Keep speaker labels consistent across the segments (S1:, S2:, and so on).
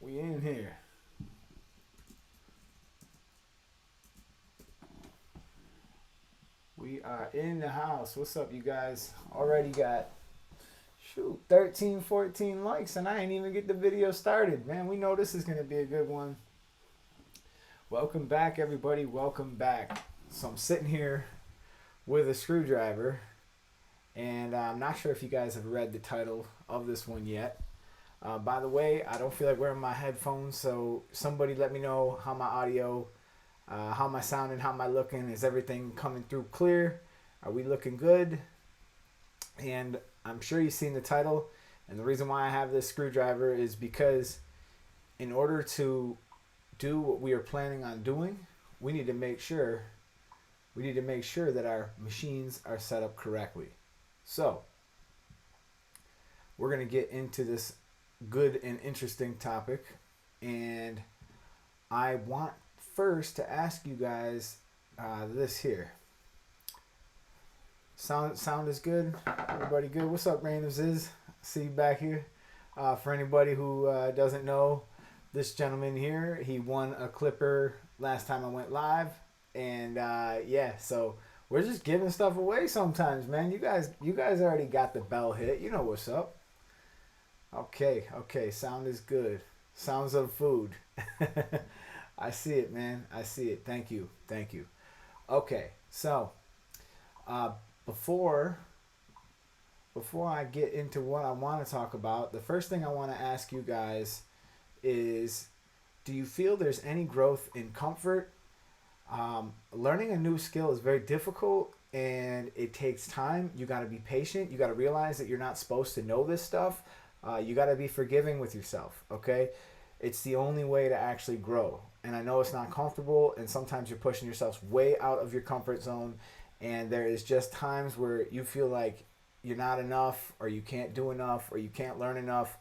S1: We in here. We are in the house. What's up, you guys? Already got, 13, 14 likes, and I ain't even get the video started. Man, we know this is going to be a good one. Welcome back, everybody. Welcome back. So I'm sitting here with a screwdriver, and I'm not sure if you guys have read the title of this one yet. By the way, I don't feel like wearing my headphones, so somebody let me know how my audio, how am I sounding, how am I looking, is everything coming through clear, are we looking good? And I'm sure you've seen the title, and the reason why I have this screwdriver is because in order to do what we are planning on doing, we need to make sure that our machines are set up correctly. So we're going to get into this good and interesting topic, and I want first to ask you guys this here. Sound is good? Everybody good? What's up, Random Ziz? See you back here. For anybody who doesn't know, this gentleman here, he won a clipper last time I went live, and yeah, so we're just giving stuff away sometimes, man. You guys already got the bell hit. You know what's up. Okay, sound is good. Sounds of food. I see it, man. I see it. Thank you. Okay, so before I get into what I want to talk about, the first thing I want to ask you guys is, do you feel there's any growth in comfort? Learning a new skill is very difficult, and it takes time. You got to be patient. You got to realize that you're not supposed to know this stuff. You got to be forgiving with yourself, okay? It's the only way to actually grow. And I know it's not comfortable, and sometimes you're pushing yourself way out of your comfort zone, and there is just times where you feel like you're not enough, or you can't do enough, or you can't learn enough.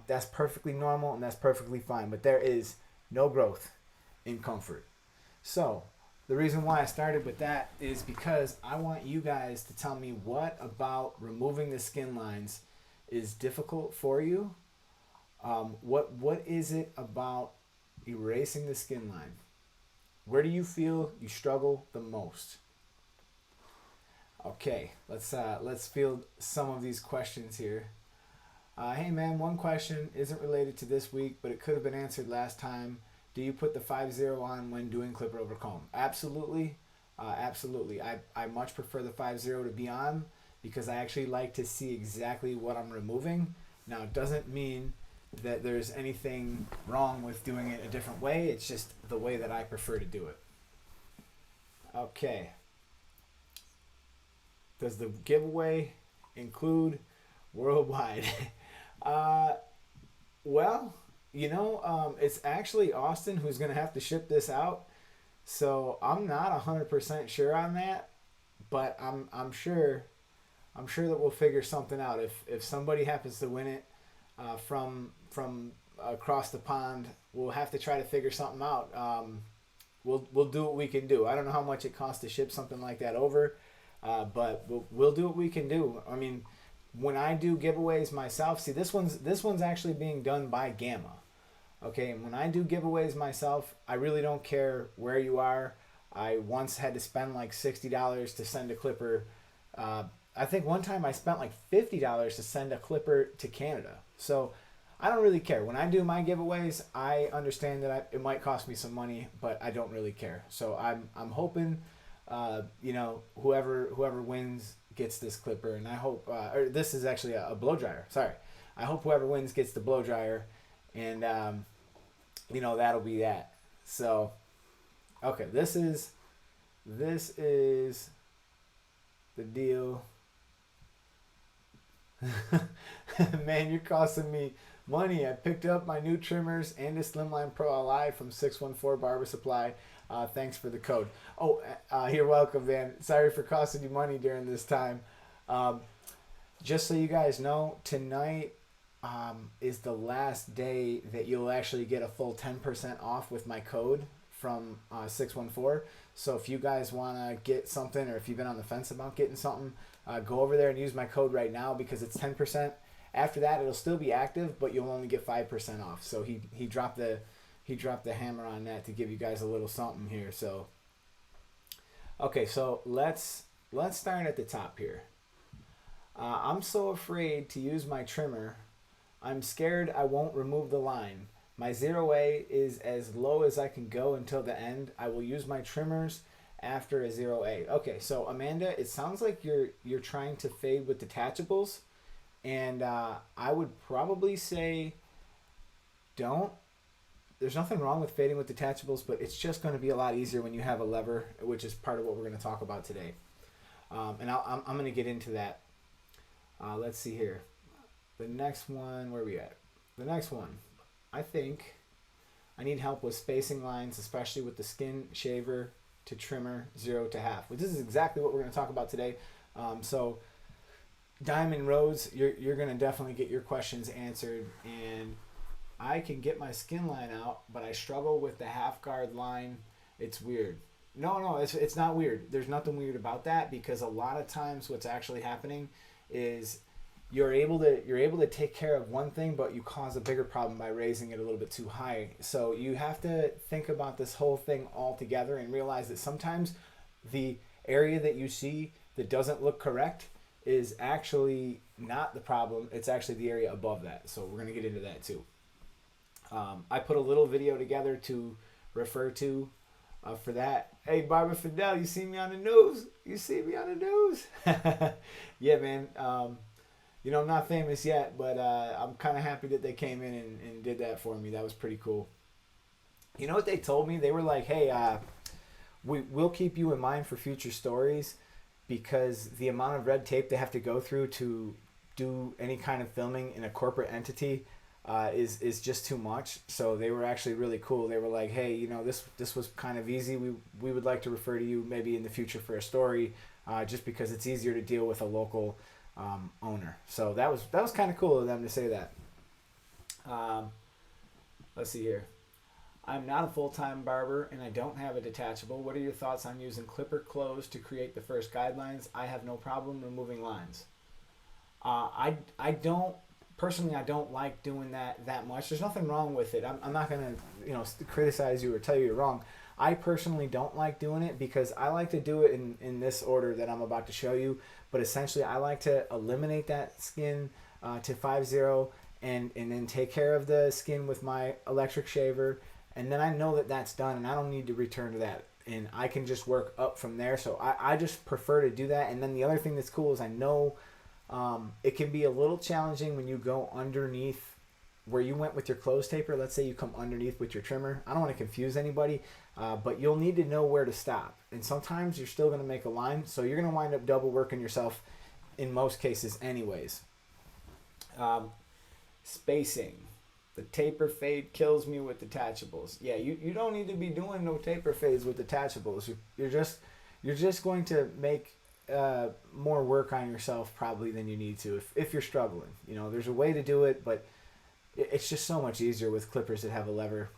S1: That's perfectly normal, and that's perfectly fine. But there is no growth in comfort. So the reason why I started with that is because I want you guys to tell me what about removing the skin lines is difficult for you. What is it about erasing the skin line? Where do you feel you struggle the most? Okay, let's field some of these questions here. Hey man, one question isn't related to this week, but it could have been answered last time. Do you put the 5-0 on when doing clipper over comb? Absolutely. Absolutely. I much prefer the 5-0 to be on, because I actually like to see exactly what I'm removing. Now, it doesn't mean that there's anything wrong with doing it a different way. It's just the way that I prefer to do it. Okay. Does the giveaway include worldwide? Well, it's actually Austin who's going to have to ship this out. So I'm not 100% sure on that, but I'm sure that we'll figure something out. If somebody happens to win it from across the pond, we'll have to try to figure something out. We'll do what we can do. I don't know how much it costs to ship something like that over, but we'll do what we can do. I mean, when I do giveaways myself, see, this one's actually being done by Gamma. Okay, and when I do giveaways myself, I really don't care where you are. I once had to spend like $60 to send a clipper. I think one time I spent like $50 to send a clipper to Canada. So I don't really care. When I do my giveaways, I understand that it might cost me some money, but I don't really care. So I'm hoping, whoever wins gets this clipper, and I hope, or this is actually a blow dryer. Sorry, I hope whoever wins gets the blow dryer, and that'll be that. So, okay, this is the deal. Man, you're costing me money. I picked up my new trimmers and a Slimline Pro Li from 614 Barber Supply. Thanks for the code. Oh, you're welcome, man. Sorry for costing you money during this time. Just so you guys know, tonight is the last day that you'll actually get a full 10% off with my code from 614. So if you guys want to get something, or if you've been on the fence about getting something, go over there and use my code right now, because it's 10% After that, it'll still be active, but you'll only get 5% off. So he dropped the hammer on that to give you guys a little something here. So okay, so let's start at the top here. I'm so afraid to use my trimmer. I'm scared I won't remove the line. My 0A is as low as I can go until the end. I will use my trimmers after a 0A. Okay, so Amanda, it sounds like you're trying to fade with detachables, and I would probably say don't. There's nothing wrong with fading with detachables, but it's just going to be a lot easier when you have a lever, which is part of what we're going to talk about today. And I'm going to get into that. Let's see here. The next one, where are we at? The next one. I think I need help with spacing lines, especially with the skin shaver to trimmer 0 to half. Which this is exactly what we're going to talk about today. So Diamond Rose, you're going to definitely get your questions answered. And I can get my skin line out, but I struggle with the half guard line. It's weird. No, it's not weird. There's nothing weird about that, because a lot of times what's actually happening is you're able to take care of one thing, but you cause a bigger problem by raising it a little bit too high. So you have to think about this whole thing all together and realize that sometimes the area that you see that doesn't look correct is actually not the problem. It's actually the area above that. So we're going to get into that too. I put a little video together to refer to for that. Hey, Barber Fidel, you see me on the news? You see me on the news? Yeah, man. I'm not famous yet, but I'm kind of happy that they came in and did that for me. That was pretty cool. You know what they told me? They were like, hey, we'll keep you in mind for future stories, because the amount of red tape they have to go through to do any kind of filming in a corporate entity is just too much. So they were actually really cool. They were like, hey, this was kind of easy. We would like to refer to you maybe in the future for a story, just because it's easier to deal with a local owner. So that was kind of cool of them to say that. Let's see here. I'm not a full-time barber and I don't have a detachable. What are your thoughts on using clipper clothes to create the first guidelines? I have no problem removing lines. I don't personally. I don't like doing that much. There's nothing wrong with it. I'm not gonna criticize you or tell you you're wrong. I personally don't like doing it because I like to do it in this order that I'm about to show you. But essentially, I like to eliminate that skin to 5-0 and then take care of the skin with my electric shaver. And then I know that that's done and I don't need to return to that. And I can just work up from there. So I just prefer to do that. And then the other thing that's cool is I know it can be a little challenging when you go underneath where you went with your clothes taper. Let's say you come underneath with your trimmer. I don't want to confuse anybody, but you'll need to know where to stop. And sometimes you're still going to make a line, so you're going to wind up double working yourself in most cases anyways. Spacing. The taper fade kills me with detachables. Yeah, you don't need to be doing no taper fades with detachables. You're just going to make more work on yourself probably than you need to if you're struggling. There's a way to do it, but it's just so much easier with clippers that have a lever.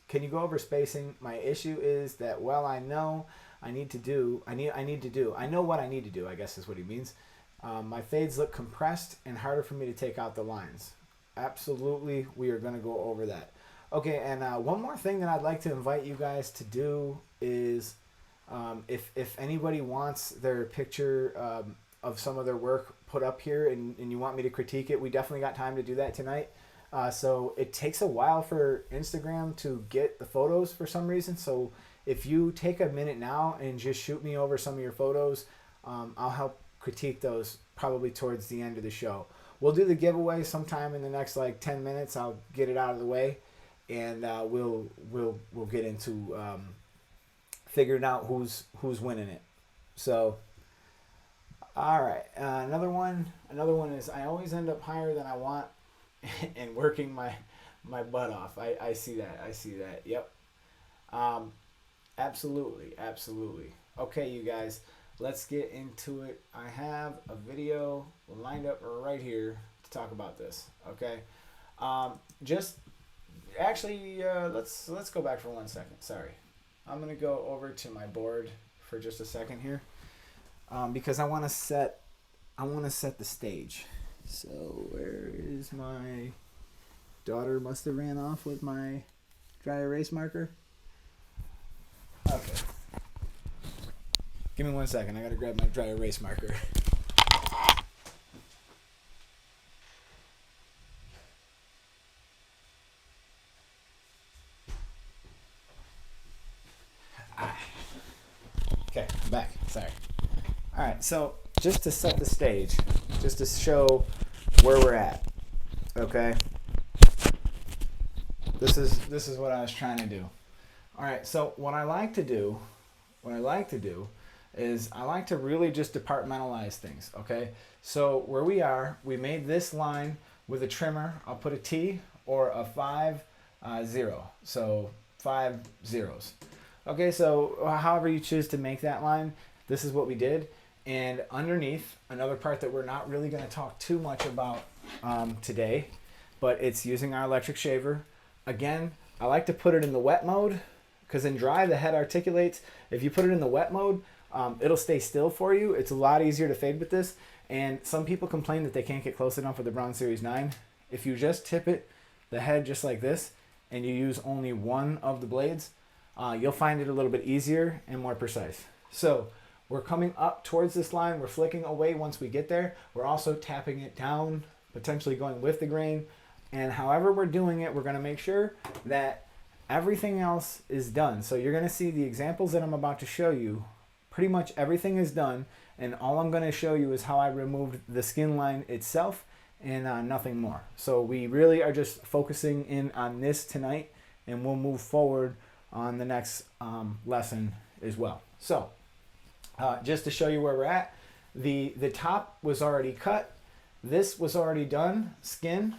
S1: Can you go over spacing? My issue is that I know what I need to do, I guess is what he means. My fades look compressed and harder for me to take out the lines. Absolutely, we are going to go over that. Okay, and one more thing that I'd like to invite you guys to do is if anybody wants their picture of some of their work put up here and you want me to critique it, we definitely got time to do that tonight. So it takes a while for Instagram to get the photos for some reason. So if you take a minute now and just shoot me over some of your photos, I'll help critique those probably towards the end of the show. We'll do the giveaway sometime in the next 10 minutes. I'll get it out of the way, and we'll get into figuring out who's winning it. So, all right, another one is I always end up higher than I want and working my butt off. I see that. Yep. Absolutely. Okay, you guys, let's get into it. I have a video lined up right here to talk about this. Okay. Let's go back for 1 second. Sorry. I'm gonna go over to my board for just a second here, because I want to set the stage. So where is my daughter? Must have ran off with my dry erase marker. Okay. Give me 1 second. I gotta grab my dry erase marker. Okay, I'm back. Sorry. All right, so just to set the stage, just to show where we're at, okay? This is what I was trying to do. All right, so what I like to do is I like to really just departmentalize things, okay? So where we are, we made this line with a trimmer. I'll put a T or a 5 0. So 5 zeros. Okay, so however you choose to make that line, this is what we did. And underneath, another part that we're not really going to talk too much about today, but it's using our electric shaver. Again, I like to put it in the wet mode because in dry, the head articulates. If you put it in the wet mode, it'll stay still for you. It's a lot easier to fade with this. And some people complain that they can't get close enough with the Braun Series 9. If you just tip it, the head just like this, and you use only one of the blades, you'll find it a little bit easier and more precise. So we're coming up towards this line. We're flicking away once we get there. We're also tapping it down, potentially going with the grain. And however we're doing it, we're going to make sure that everything else is done. So you're going to see the examples that I'm about to show you. Pretty much everything is done. And all I'm going to show you is how I removed the skin line itself and nothing more. So we really are just focusing in on this tonight, and we'll move forward on the next lesson as well. So just to show you where we're at, the top was already cut. This was already done. Skin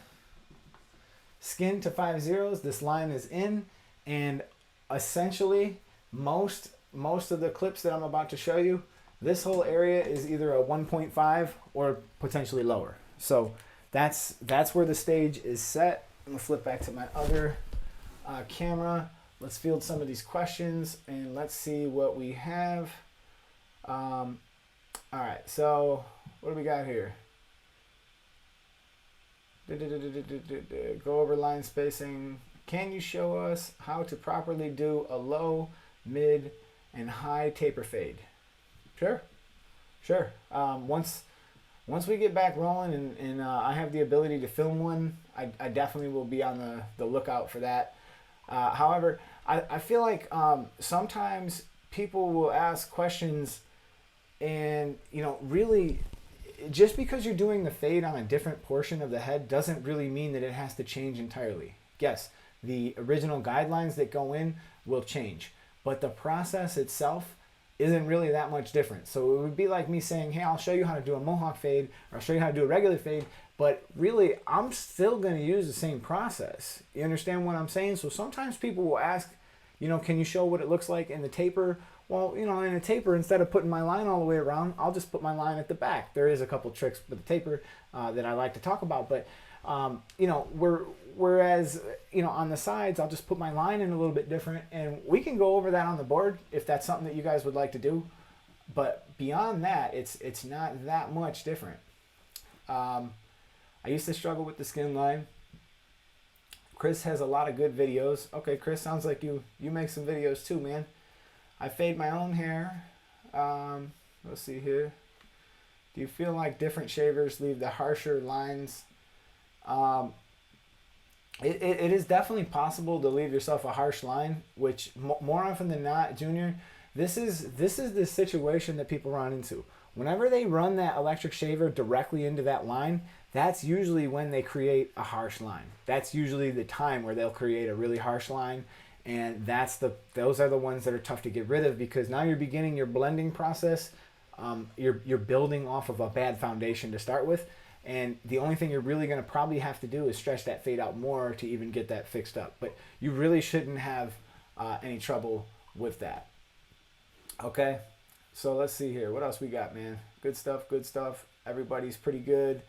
S1: to 5 zeros. This line is in, and essentially most of the clips that I'm about to show you, this whole area is either a 1.5 or potentially lower. So that's where the stage is set. I'm gonna flip back to my other camera. Let's field some of these questions and let's see what we have. All right, so what do we got here? Go over line spacing. Can you show us how to properly do a low, mid, and high taper fade? Sure. Once we get back rolling and I have the ability to film one, I definitely will be on the lookout for that. However, I feel like sometimes people will ask questions and, really just because you're doing the fade on a different portion of the head doesn't really mean that it has to change entirely. Yes, the original guidelines that go in will change, but the process itself isn't really that much different. So it would be like me saying, hey, I'll show you how to do a mohawk fade, or I'll show you how to do a regular fade, but really I'm still going to use the same process. You understand what I'm saying? So sometimes people will ask, can you show what it looks like in the taper? Well, in a taper, instead of putting my line all the way around, I'll just put my line at the back. There is a couple tricks with the taper that I like to talk about, but whereas on the sides, I'll just put my line in a little bit different, and we can go over that on the board if that's something that you guys would like to do. But beyond that, it's not that much different. I used to struggle with the skin line. Chris has a lot of good videos. Okay, Chris, sounds like you make some videos too, man. I fade my own hair. Let's see here. Do you feel like different shavers leave the harsher lines? It is definitely possible to leave yourself a harsh line, which more often than not, Junior, this is the situation that people run into. Whenever they run that electric shaver directly into that line, that's usually when they create a harsh line. That's usually the time where they'll create a really harsh line. And those are the ones that are tough to get rid of, because now you're beginning your blending process. You're building off of a bad foundation to start with, and the only thing you're really going to probably have to do is stretch that fade out more to even get that fixed up. But you really shouldn't have any trouble with that. Okay, so let's see here. What else we got, man? Good stuff. Everybody's pretty good.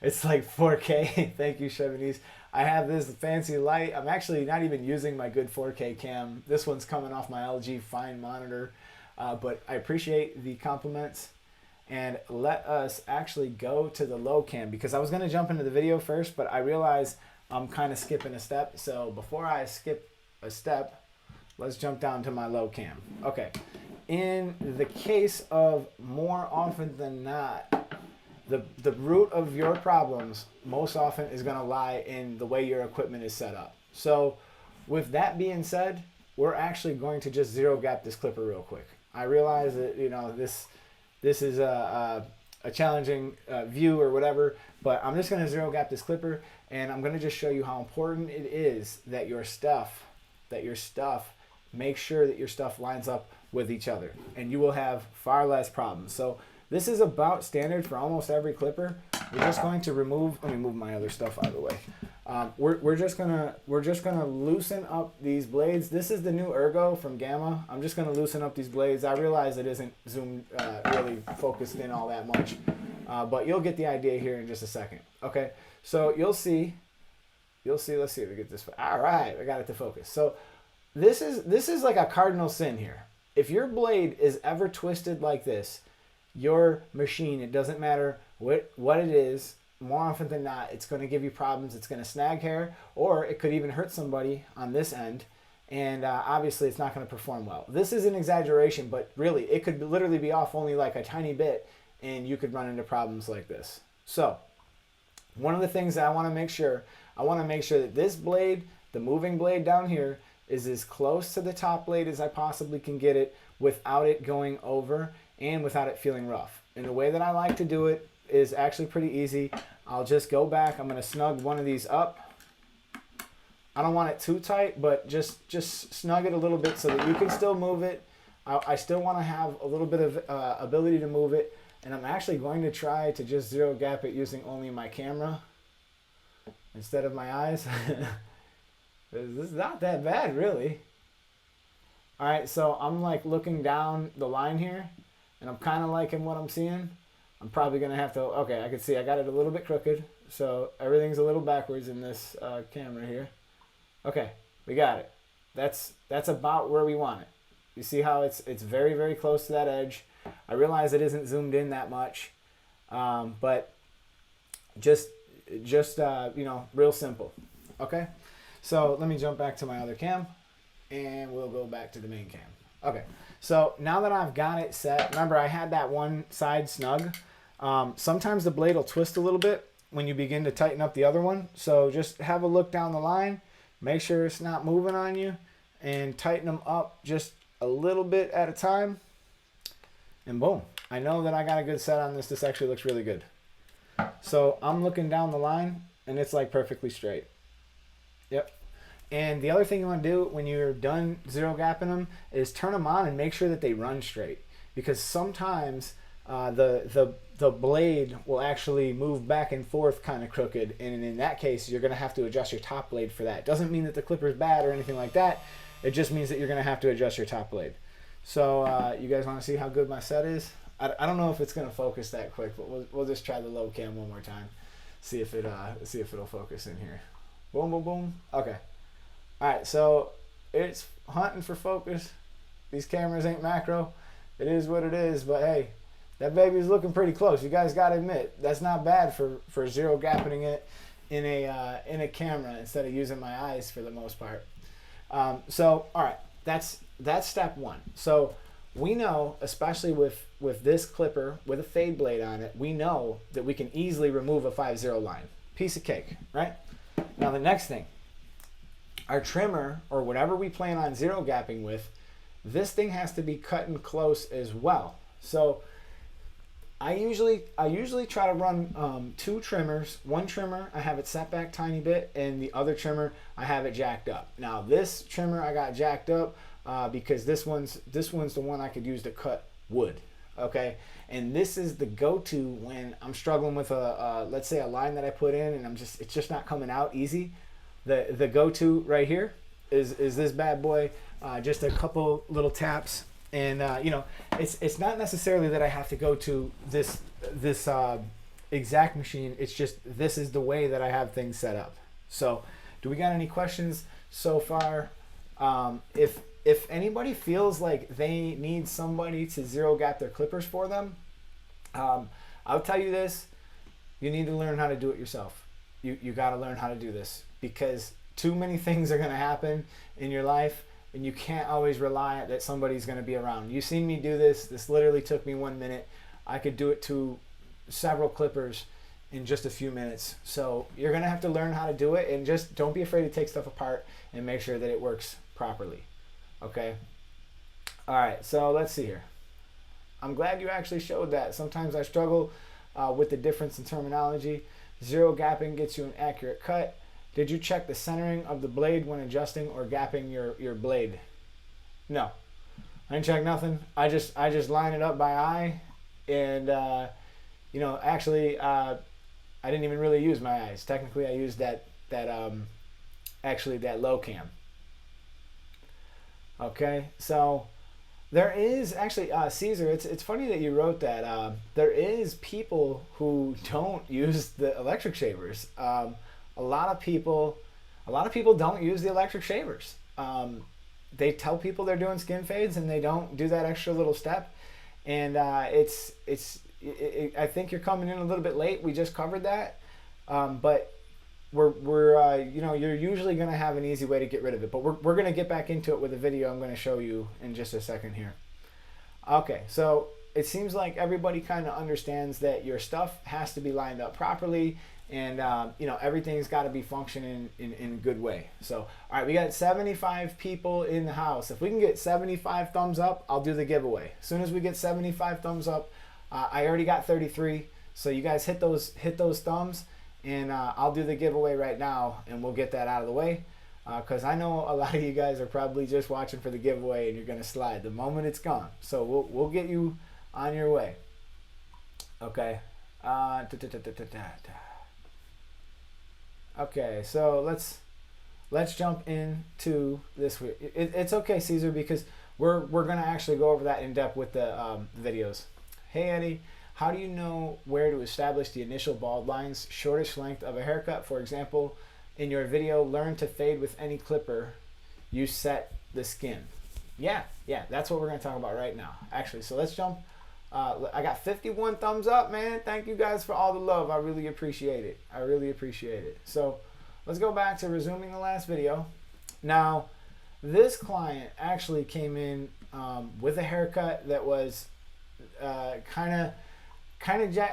S1: It's like 4K. Thank you, Chevenese. I have this fancy light. I'm actually not even using my good 4K cam. This one's coming off my LG Fine monitor, but I appreciate the compliments. and let us actually go to the low cam, because I was going to jump into the video first, but I realized I'm kind of skipping a step. So before I skip a step, let's jump down to my low cam. Okay. In the case of more often than not, the root of your problems most often is going to lie in the way your equipment is set up. So with that being said, we're actually going to just zero gap this clipper real quick. I realize that, you know, this is a challenging view or whatever, but I'm just going to zero gap this clipper, and I'm going to just show you how important it is that your stuff, make sure that your stuff lines up with each other, and you will have far less problems. So this is about standard for almost every clipper. We're just going to remove, let me move my other stuff out of the way. We're just gonna loosen up these blades. This is the new Ergo from Gamma. I'm just gonna loosen up these blades. I realize it isn't zoomed really focused in all that much, but you'll get the idea here in just a second. Okay, so you'll see. Let's see if we get this. All right, I got it to focus. So this is like a cardinal sin here. If your blade is ever twisted like this, your machine, it doesn't matter what it is, more often than not, it's going to give you problems. It's going to snag hair, or it could even hurt somebody on this end, and obviously it's not going to perform well. This is an exaggeration, but really it could literally be off only like a tiny bit, and you could run into problems like this. So one of the things that I want to make sure that this blade, the moving blade down here, is as close to the top blade as I possibly can get it without it going over and without it feeling rough. And the way that I like to do it is actually pretty easy. I'll just go back. I'm going to snug one of these up. I don't want it too tight, but just snug it a little bit so that you can still move it. I still want to have a little bit of ability to move it, and I'm actually going to try to just zero gap it using only my camera instead of my eyes. This is not that bad, really. All right, so I'm like looking down the line here, and I'm kind of liking what I'm seeing. I'm probably going to have to, okay, I can see I got it a little bit crooked, so everything's a little backwards in this camera here. Okay, we got it. That's about where we want it. You see how it's very, very close to that edge. I realize it isn't zoomed in that much, but just you know, real simple. Okay, so let me jump back to my other cam, and we'll go back to the main cam. Okay, so now that I've got it set, remember I had that one side snug. Sometimes the blade will twist a little bit when you begin to tighten up the other one. So just have a look down the line, make sure it's not moving on you, and tighten them up just a little bit at a time. And boom, I know that I got a good set on this. This actually looks really good. So I'm looking down the line, and it's like perfectly straight. Yep. And the other thing you want to do when you're done zero gapping them is turn them on and make sure that they run straight, because sometimes the blade will actually move back and forth kind of crooked, and in that case you're going to have to adjust your top blade for that. Doesn't mean that the clipper is bad or anything like that. It just means that you're going to have to adjust your top blade. So you guys want to see how good my set is? I don't know if it's going to focus that quick, but we'll just try the low cam one more time, see if it'll focus in here. Boom, boom, boom. Okay. All right, so it's hunting for focus. These cameras ain't macro. It is what it is, but hey, that baby's looking pretty close. You guys got to admit, that's not bad for zero gapping it in a camera instead of using my eyes for the most part. So, all right, that's step one. So we know, especially with this clipper with a fade blade on it, we know that we can easily remove a 5-0 line. Piece of cake, right? Now the next thing, our trimmer, or whatever we plan on zero gapping with, this thing has to be cutting close as well. So I usually try to run two trimmers. One trimmer, I have it set back tiny bit, and the other trimmer, I have it jacked up. Now this trimmer I got jacked up because this one's the one I could use to cut wood. Okay, and this is the go-to when I'm struggling with let's say a line that I put in and it's just not coming out easy. The go-to right here is this bad boy. Just a couple little taps, and you know, it's not necessarily that I have to go to this exact machine. It's just this is the way that I have things set up. So, do we got any questions so far? If anybody feels like they need somebody to zero gap their clippers for them, I'll tell you this, you need to learn how to do it yourself. You got to learn how to do this, because too many things are going to happen in your life, and you can't always rely that somebody's going to be around. You've seen me do this. This literally took me 1 minute. I could do it to several clippers in just a few minutes. So you're going to have to learn how to do it, and just don't be afraid to take stuff apart and make sure that it works properly. Okay? All right, so let's see here. I'm glad you actually showed that. Sometimes I struggle with the difference in terminology. Zero gapping gets you an accurate cut. Did you check the centering of the blade when adjusting or gapping your blade? No, I didn't check nothing. I just line it up by eye, and you know, actually, I didn't even really use my eyes. Technically, I used that low cam. Okay, so there is actually Caesar. It's funny that you wrote that. There is people who don't use the electric shavers. A lot of people don't use the electric shavers. They tell people they're doing skin fades, and they don't do that extra little step. And I think you're coming in a little bit late. We just covered that, but we're you know, you're usually going to have an easy way to get rid of it. But we're going to get back into it with a video I'm going to show you in just a second here. Okay, so it seems like everybody kind of understands that your stuff has to be lined up properly, and you know, everything's got to be functioning in a good way. So, all right, we got 75 people in the house. If we can get 75 thumbs up, I'll do the giveaway. As soon as we get 75 thumbs up, I already got 33. So you guys hit those thumbs, and I'll do the giveaway right now, and we'll get that out of the way. Because I know a lot of you guys are probably just watching for the giveaway, and you're gonna slide the moment it's gone. So we'll get you on your way. Okay. Okay, so let's jump into this. It's okay, Caesar, because we're gonna actually go over that in depth with the videos. Hey Eddie, how do you know where to establish the initial bald lines, shortest length of a haircut? For example, in your video, learn to fade with any clipper you set the skin. Yeah, that's what we're gonna talk about right now. Actually, so let's jump. I got 51 thumbs up, man. Thank you guys for all the love. I really appreciate it. I really appreciate it. So let's go back to resuming the last video. Now, this client actually came in with a haircut that was kind of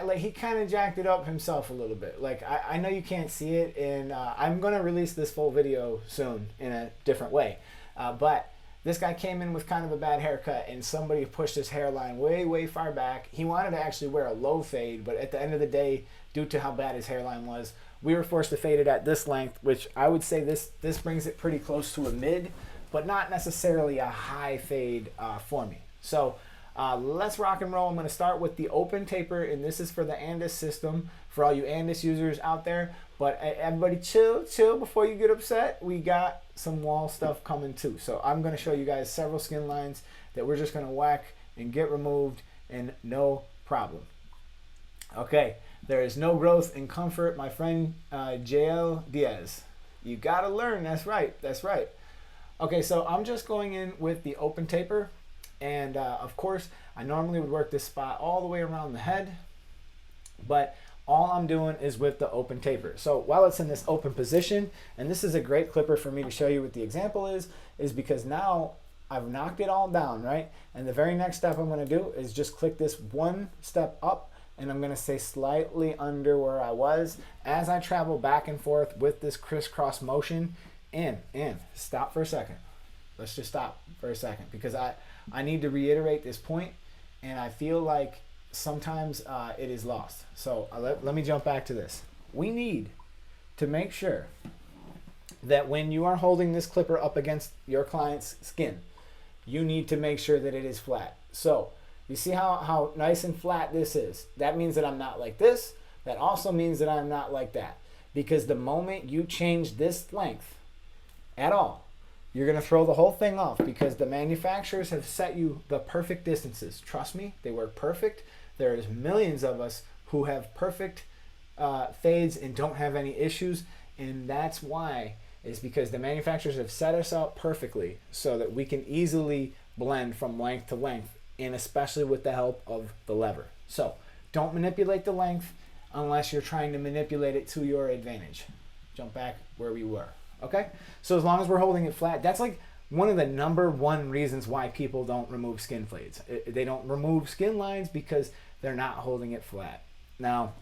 S1: like, he kind of jacked it up himself a little bit. Like, I know you can't see it, and I'm gonna release this full video soon in a different way, but this guy came in with kind of a bad haircut, and somebody pushed his hairline way far back. He wanted to actually wear a low fade, but at the end of the day, due to how bad his hairline was, we were forced to fade it at this length, which I would say this brings it pretty close to a mid, but not necessarily a high fade for me. So let's rock and roll. I'm going to start with the open taper, and this is for the Andis system for all you Andis users out there. But everybody chill before you get upset. We got some wall stuff coming too. So I'm going to show you guys several skin lines that we're just going to whack and get removed, and no problem. Okay, there is no growth in comfort, my friend JL Diaz. You got to learn. That's right. Okay, so I'm just going in with the open taper. And of course, I normally would work this spot all the way around the head, but all I'm doing is with the open taper. So while it's in this open position, and this is a great clipper for me to show you what the example is because now I've knocked it all down, right? And the very next step I'm gonna do is just click this one step up, and I'm gonna stay slightly under where I was as I travel back and forth with this crisscross motion. In. Stop for a second. Let's just stop for a second, because I need to reiterate this point, and I feel like sometimes it is lost. So let me jump back to this. We need to make sure that when you are holding this clipper up against your client's skin, you need to make sure that it is flat. So you see how nice and flat this is? That means that I'm not like this. That also means that I'm not like that. Because the moment you change this length at all, you're going to throw the whole thing off, because the manufacturers have set you the perfect distances. Trust me, they work perfect. There's millions of us who have perfect fades and don't have any issues, and that's why, is because the manufacturers have set us up perfectly so that we can easily blend from length to length, and especially with the help of the lever. So Don't manipulate the length unless you're trying to manipulate it to your advantage. Jump back where we were. Okay? So as long as we're holding it flat, that's like one of the number one reasons why people don't remove skin fades. They don't remove skin lines because they're not holding it flat. Now,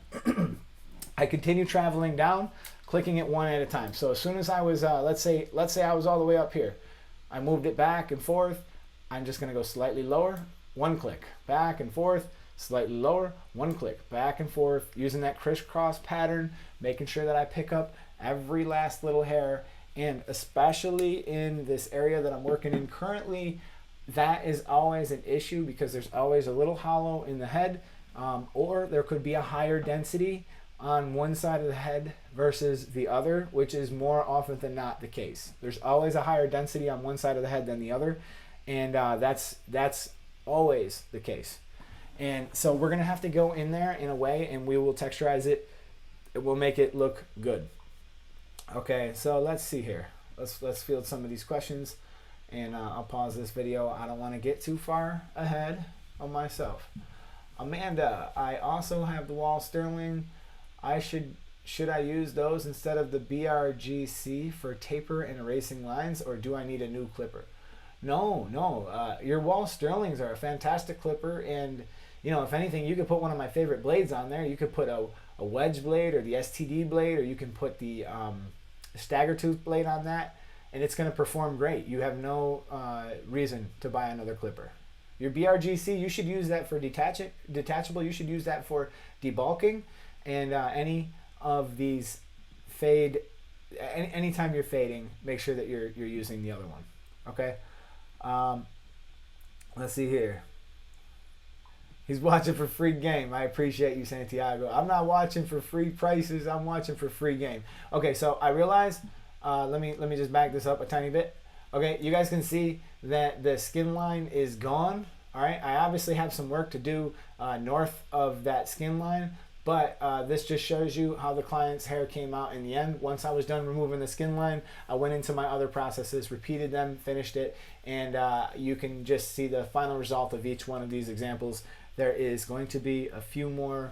S1: I continue traveling down, clicking it one at a time. So as soon as I was, let's say I was all the way up here, I moved it back and forth. I'm just gonna go slightly lower, one click, back and forth, slightly lower, one click, back and forth, using that crisscross pattern, making sure that I pick up every last little hair. And especially in this area that I'm working in currently, that is always an issue because there's always a little hollow in the head, or there could be a higher density on one side of the head versus the other, which is more often than not the case. There's always a higher density on one side of the head than the other, and that's always the case. And so we're gonna have to go in there in a way, and we will texturize it. It will make it look good. Okay, so let's see here. Let's field some of these questions, and I'll pause this video. I don't want to get too far ahead of myself. Amanda, I also have the wall Sterling. Should I use those instead of the BRGC for taper and erasing lines, or do I need a new clipper? No. Your wall Sterlings are a fantastic clipper, and if anything, you could put one of my favorite blades on there. You could put a wedge blade or the STD blade, or you can put the stagger tooth blade on that, and it's going to perform great. You have no reason to buy another clipper. Your BRGC, you should use that for detachable. You should use that for debulking, and any of these fade. Anytime you're fading, make sure that you're using the other one. Okay. Let's see here. He's watching for free game. I appreciate you, Santiago. I'm not watching for free prices. I'm watching for free game. Okay, so I realized, let me just back this up a tiny bit. Okay, you guys can see that the skin line is gone. All right, I obviously have some work to do north of that skin line, but this just shows you how the client's hair came out in the end. Once I was done removing the skin line, I went into my other processes, repeated them, finished it, and you can just see the final result of each one of these examples. There is going to be a few more.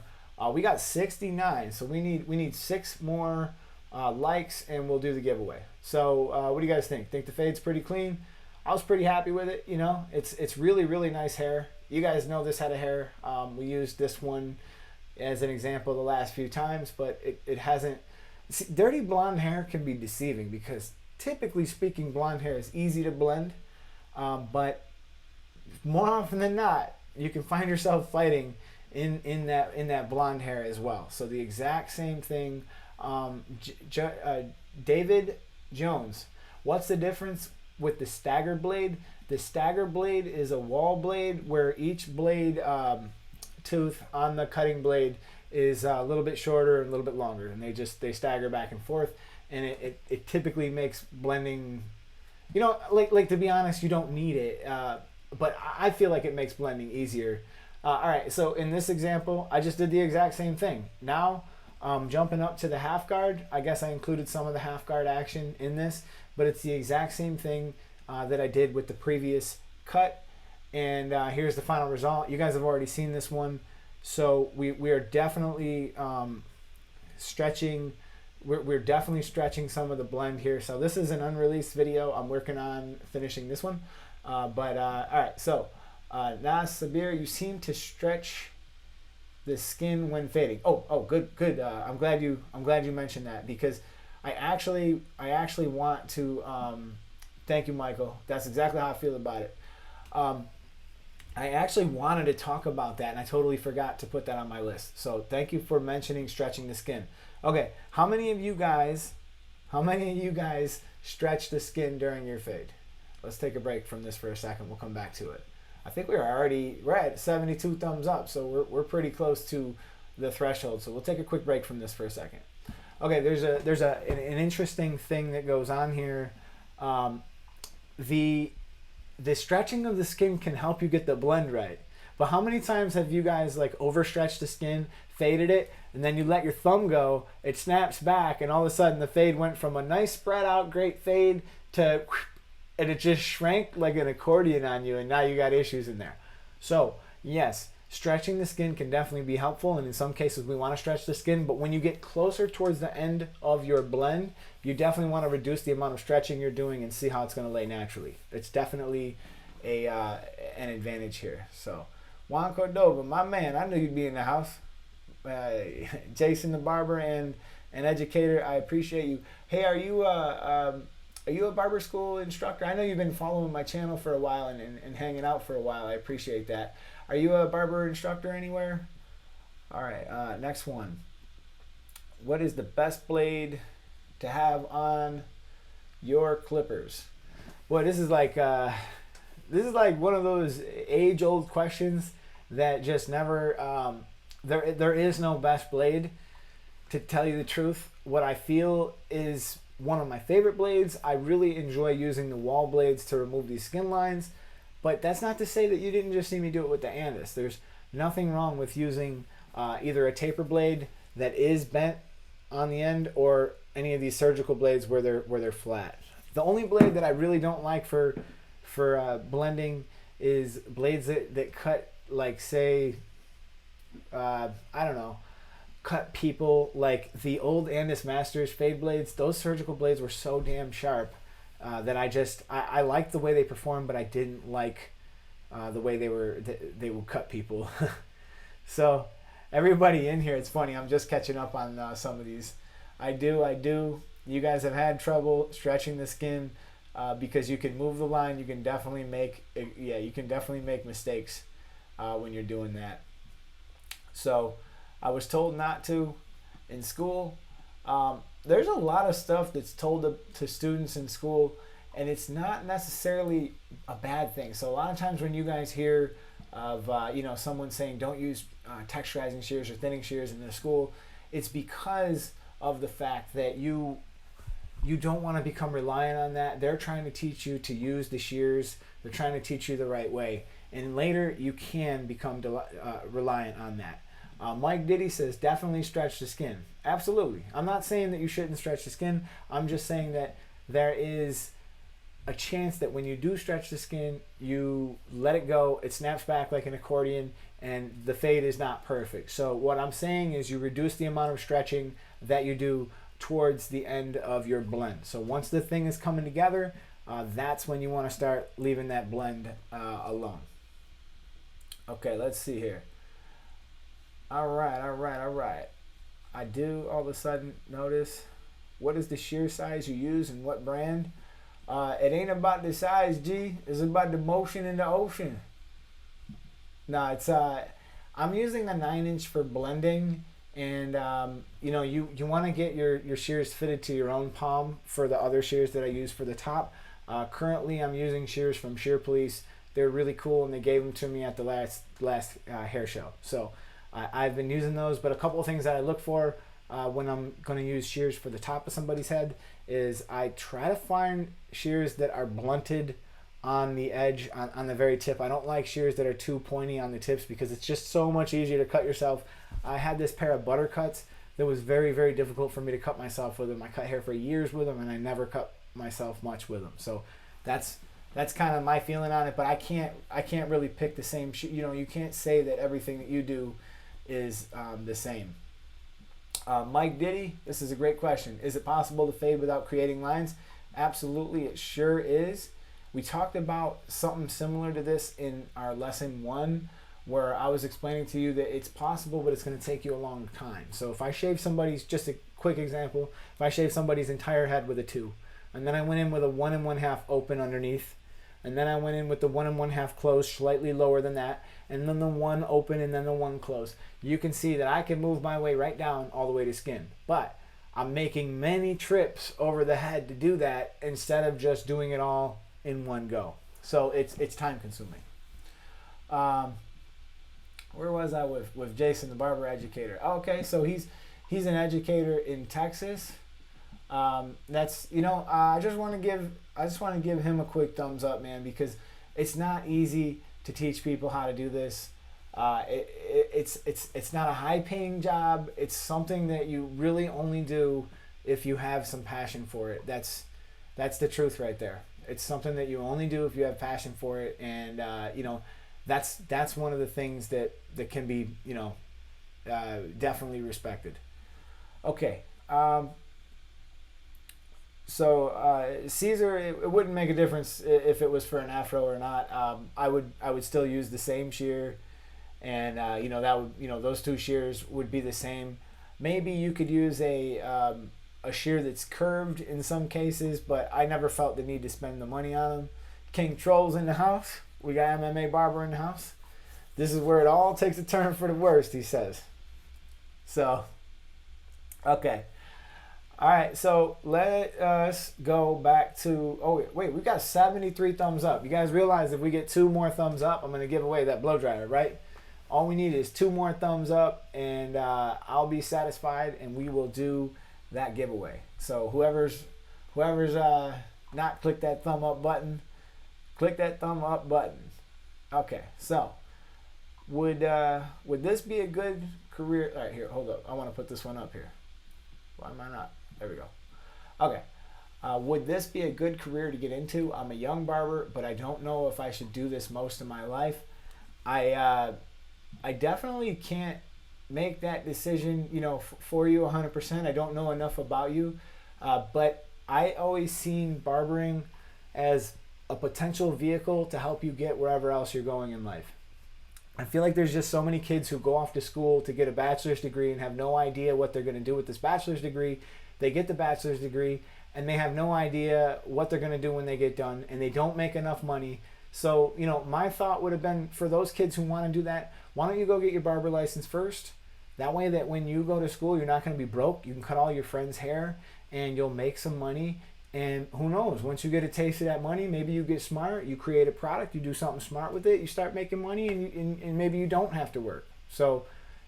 S1: We got 69, so we need 6 more likes, and we'll do the giveaway. So what do you guys think? Think the fade's pretty clean? I was pretty happy with it. It's really nice hair. You guys know this head of hair. We used this one as an example the last few times, but it hasn't. See, dirty blonde hair can be deceiving because typically speaking, blonde hair is easy to blend, but more often than not, you can find yourself fighting in that blonde hair as well. So the exact same thing. David Jones, what's the difference with the stagger blade? The stagger blade is a wall blade where each blade tooth on the cutting blade is a little bit shorter and a little bit longer, and they stagger back and forth, and it typically makes blending, like to be honest, you don't need it. But I feel like it makes blending easier. All right, so in this example, I just did the exact same thing. Now, jumping up to the half guard, I guess I included some of the half guard action in this, but it's the exact same thing that I did with the previous cut. And here's the final result. You guys have already seen this one. So we are definitely stretching. We're definitely stretching some of the blend here. So this is an unreleased video. I'm working on finishing this one. All right, so Nas Sabir, you seem to stretch the skin when fading. Oh, good. I'm glad you mentioned that, because I actually want to thank you, Michael. That's exactly how I feel about it. I actually wanted to talk about that, and I totally forgot to put that on my list. So thank you for mentioning stretching the skin. Okay, how many of you guys stretch the skin during your fade? Let's take a break from this for a second. We'll come back to it. I think we're at 72 thumbs up, so we're pretty close to the threshold. So we'll take a quick break from this for a second. Okay, there's an interesting thing that goes on here. The stretching of the skin can help you get the blend right. But how many times have you guys overstretched the skin, faded it, and then you let your thumb go, it snaps back, and all of a sudden the fade went from a nice spread out great fade to, and it just shrank like an accordion on you, and now you got issues in there. So yes, Stretching the skin can definitely be helpful, and in some cases we want to stretch the skin, but when you get closer towards the end of your blend, you definitely want to reduce the amount of stretching you're doing and see how it's going to lay naturally. It's definitely an advantage here. So Juan Cordova, my man, I knew you'd be in the house. Jason the barber and an educator, I appreciate you. Hey, are you a barber school instructor? I know you've been following my channel for a while and hanging out for a while. I appreciate that. Are you a barber instructor anywhere? All right, next one. What is the best blade to have on your clippers? Boy, this is like one of those age-old questions that just never. There is no best blade. To tell you the truth, what I feel is one of my favorite blades. I really enjoy using the wall blades to remove these skin lines. But that's not to say that you didn't just see me do it with the Andis. There's nothing wrong with using either a taper blade that is bent on the end or any of these surgical blades where they're flat. The only blade that I really don't like for blending is blades that cut, like, say, I don't know, cut people, like the old Andis Masters fade blades. Those surgical blades were so damn sharp that I liked the way they performed, but I didn't like the way they would cut people. So everybody in here, it's funny, I'm just catching up on some of these. I do. You guys have had trouble stretching the skin because you can move the line. You can definitely make mistakes when you're doing that. So I was told not to in school. There's a lot of stuff that's told to students in school, and it's not necessarily a bad thing. So a lot of times when you guys hear of someone saying don't use texturizing shears or thinning shears in the school, it's because of the fact that you don't want to become reliant on that. They're trying to teach you to use the shears. They're trying to teach you the right way, and later you can become reliant on that. Mike Diddy says definitely stretch the skin. Absolutely. I'm not saying that you shouldn't stretch the skin. I'm just saying that there is a chance that when you do stretch the skin, you let it go, it snaps back like an accordion, and the fade is not perfect. So what I'm saying is you reduce the amount of stretching that you do towards the end of your blend. So once the thing is coming together, that's when you want to start leaving that blend alone. Okay, let's see here. All right. I do all of a sudden notice, what is the shear size you use and what brand? It ain't about the size, G. It's about the motion in the ocean. No, it's I'm using a 9-inch for blending, and you want to get your shears fitted to your own palm for the other shears that I use for the top. Currently, I'm using shears from Shear Police. They're really cool, and they gave them to me at the last hair show. So I've been using those, but a couple of things that I look for when I'm going to use shears for the top of somebody's head is I try to find shears that are blunted on the edge, on the very tip. I don't like shears that are too pointy on the tips because it's just so much easier to cut yourself. I had this pair of butter cuts that was very, very difficult for me to cut myself with them. I cut hair for years with them, and I never cut myself much with them. So that's kind of my feeling on it, but I can't really pick the same. You can't say that everything that you do is the same. Mike Diddy, this is a great question. Is it possible to fade without creating lines? Absolutely, it sure is. We talked about something similar to this in our lesson 1, where I was explaining to you that it's possible, but it's going to take you a long time. So if I shave somebody's, just a quick example, if I shave somebody's entire head with a 2, and then I went in with a 1 1/2 open underneath, and then I went in with the 1 1/2 closed, slightly lower than that, and then the 1 open and then the 1 closed. You can see that I can move my way right down all the way to skin. But I'm making many trips over the head to do that instead of just doing it all in one go. So it's time consuming. Where was I with Jason, the barber educator? Okay, so he's an educator in Texas. That's I just want to give him a quick thumbs up, man, because it's not easy to teach people how to do this. It's not a high-paying job. It's something that you really only do if you have some passion for it. That's the truth right there. It's something that you only do if you have passion for it, and that's one of the things that can be, definitely respected. Okay. So Caesar, it wouldn't make a difference if it was for an afro or not. I would still use the same shear, and that would, those two shears would be the same. Maybe you could use a shear that's curved in some cases, but I never felt the need to spend the money on them. King Troll's in the house. We got MMA Barber in the house. This is where it all takes a turn for the worst, he says. So, okay. All right, so let us go back to... Oh, wait, we got 73 thumbs up. You guys realize if we get 2 more thumbs up, I'm going to give away that blow dryer, right? All we need is 2 more thumbs up, and I'll be satisfied, and we will do that giveaway. So whoever's not clicked that thumb up button, click that thumb up button. Okay, so would this be a good career? All right, here, hold up. I want to put this one up here. Why am I not? There we go. Okay. Would this be a good career to get into? I'm a young barber, but I don't know if I should do this most of my life. I definitely can't make that decision, for you 100%. I don't know enough about you, but I always seen barbering as a potential vehicle to help you get wherever else you're going in life. I feel like there's just so many kids who go off to school to get a bachelor's degree and have no idea what they're going to do with this bachelor's degree. They get the bachelor's degree and they have no idea what they're going to do when they get done, and they don't make enough money. So, my thought would have been, for those kids who want to do that, why don't you go get your barber license first? That way that when you go to school, you're not going to be broke. You can cut all your friends' hair and you'll make some money. And who knows, once you get a taste of that money, maybe you get smart, you create a product, you do something smart with it, you start making money, and maybe you don't have to work. So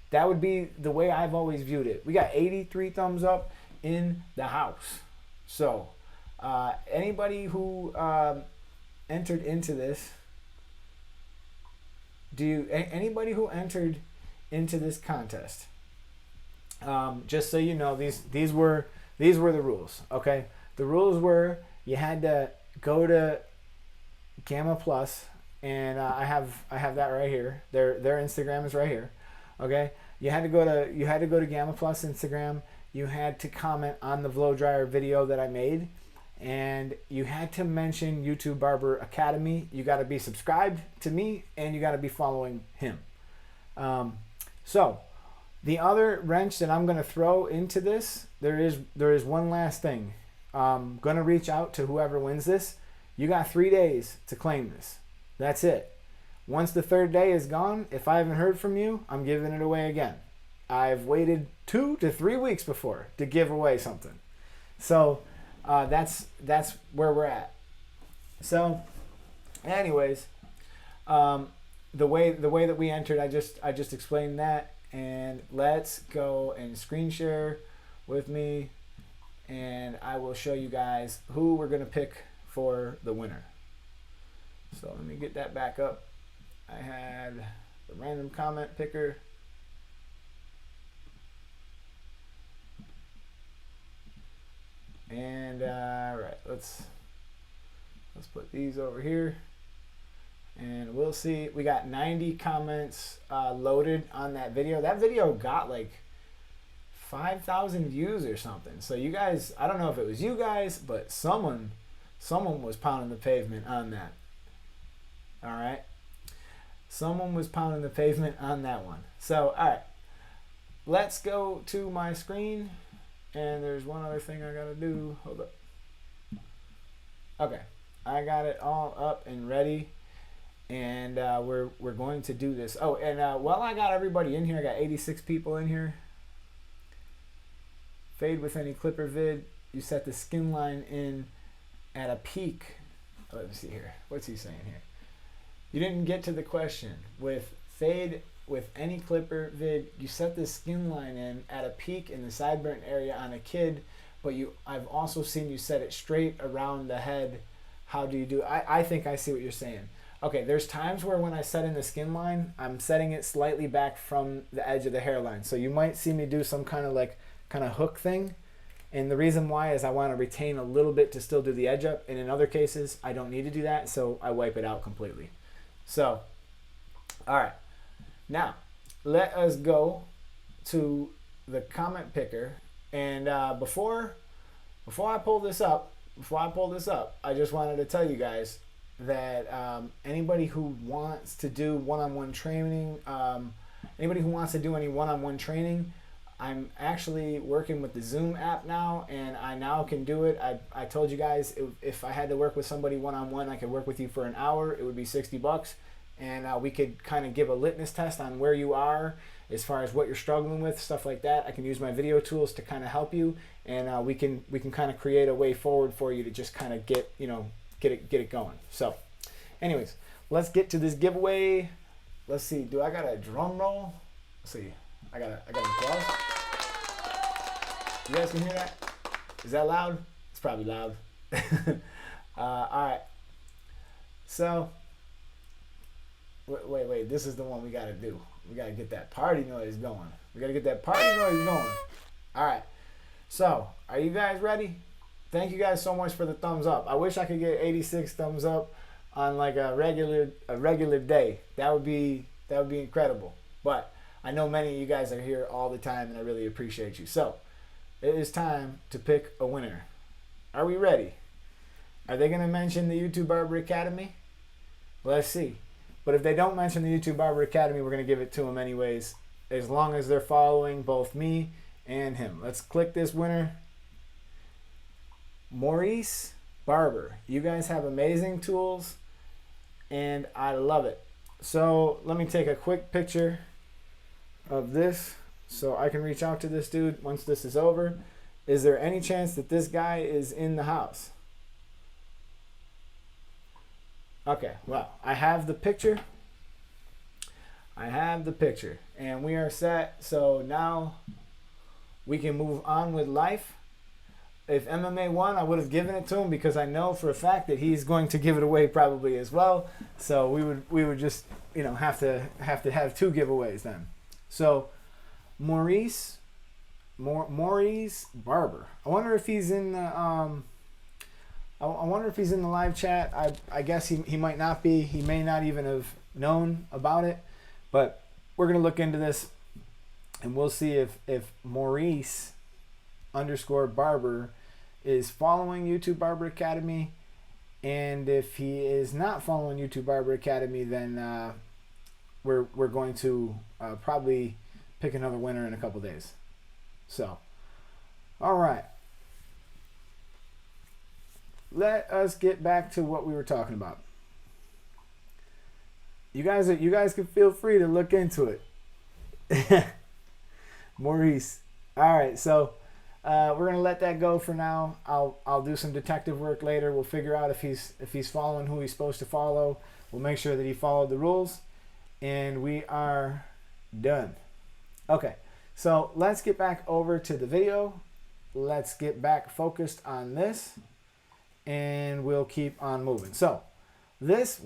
S1: that would be the way I've always viewed it. We got 83 thumbs up in the house. So anybody who entered into this, anybody who entered into this contest, just so you know, these were the rules, okay? The rules were you had to go to Gamma Plus, and I have that right here. Their Instagram is right here. Okay, you had to go to Gamma Plus Instagram. You had to comment on the blow dryer video that I made, and you had to mention YouTube Barber Academy. You got to be subscribed to me, and you got to be following him. So the other wrench that I'm going to throw into this, there is one last thing. I'm going to reach out to whoever wins this. You got 3 days to claim this. That's it. Once the 3rd day is gone, if I haven't heard from you, I'm giving it away again. I've waited 2 to 3 weeks before to give away something. So that's where we're at. So anyways, the way that we entered, I just explained that. And let's go and screen share with me, and I will show you guys who we're going to pick for the winner. So let me get that back up. I had the random comment picker. And right, let's put these over here, and we'll see. We got 90 comments loaded on that video. That video got like 5,000 views or something. So you guys, I don't know if it was you guys, but someone was pounding the pavement on that. All right, someone was pounding the pavement on that one. So all right, let's go to my screen, and there's one other thing I gotta do. Hold up. Okay, I got it all up and ready, and we're going to do this. Oh, and while I got everybody in here, I got 86 people in here. Fade with any clipper vid. You set the skin line in at a peak. Let me see here. What's he saying here? You didn't get to the question. With fade with any clipper vid, you set the skin line in at a peak in the sideburn area on a kid, but I've also seen you set it straight around the head. How do you do? I think I see what you're saying. Okay, there's times where when I set in the skin line, I'm setting it slightly back from the edge of the hairline. So you might see me do some kind of hook thing. And the reason why is I want to retain a little bit to still do the edge up. And in other cases, I don't need to do that, so I wipe it out completely. So All right. Now, let us go to the comment picker. And before I pull this up, I just wanted to tell you guys that anybody who wants to do one-on-one training, anybody who wants to do any one-on-one training, I'm actually working with the Zoom app now, and I now can do it. I told you guys if I had to work with somebody one-on-one, I could work with you for an hour. It would be $60, and we could kind of give a litmus test on where you are as far as what you're struggling with, stuff like that. I can use my video tools to kind of help you, and we can kind of create a way forward for you to just kind of get it going. So, anyways, let's get to this giveaway. Let's see. Do I got a drum roll? Let's see. I got applause. You guys can hear that? Is that loud? It's probably loud. All right. So, wait. This is the one we got to do. We got to get that party noise going. All right. So, are you guys ready? Thank you guys so much for the thumbs up. I wish I could get 86 thumbs up on like a regular day. That would be incredible. But I know many of you guys are here all the time, and I really appreciate you. So, it is time to pick a winner. Are we ready? Are they going to mention the YouTube Barber Academy? Let's see. But if they don't mention the YouTube Barber Academy, we're going to give it to them anyways, as long as they're following both me and him. Let's click this winner. Maurice Barber. You guys have amazing tools, and I love it. So let me take a quick picture of this so I can reach out to this dude once this is over. Is there any chance that this guy is in the house? Okay, well, I have the picture. And we are set. So now we can move on with life. If MMA won, I would have given it to him because I know for a fact that he's going to give it away probably as well. So we would just have to have two giveaways then. So Maurice Barber. I wonder if he's in the I wonder if he's in the live chat. I guess he might not be. He may not even have known about it. But we're gonna look into this, and we'll see if Maurice _Barber is following YouTube Barber Academy, and if he is not following YouTube Barber Academy, then we're going to probably pick another winner in a couple days. So, all right. Let us get back to what we were talking about. You guys can feel free to look into it. Maurice. All right, so we're gonna let that go for now. I'll do some detective work later. We'll figure out if he's following who he's supposed to follow. We'll make sure that he followed the rules, and we are done. Okay, so let's get back over to the video. Let's get back focused on this, and we'll keep on moving. So this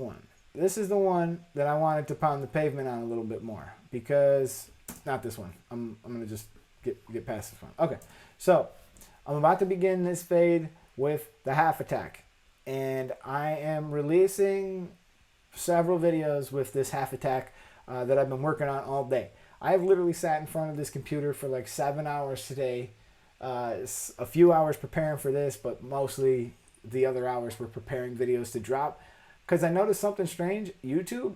S1: is the one that I wanted to pound the pavement on a little bit more, because not this one. I'm gonna just get past this one. Okay, so I'm about to begin this fade with the half attack, and I am releasing several videos with this half attack that I've been working on all day. I've literally sat in front of this computer for like 7 hours today. A few hours preparing for this, but mostly the other hours were preparing videos to drop. Because I noticed something strange. YouTube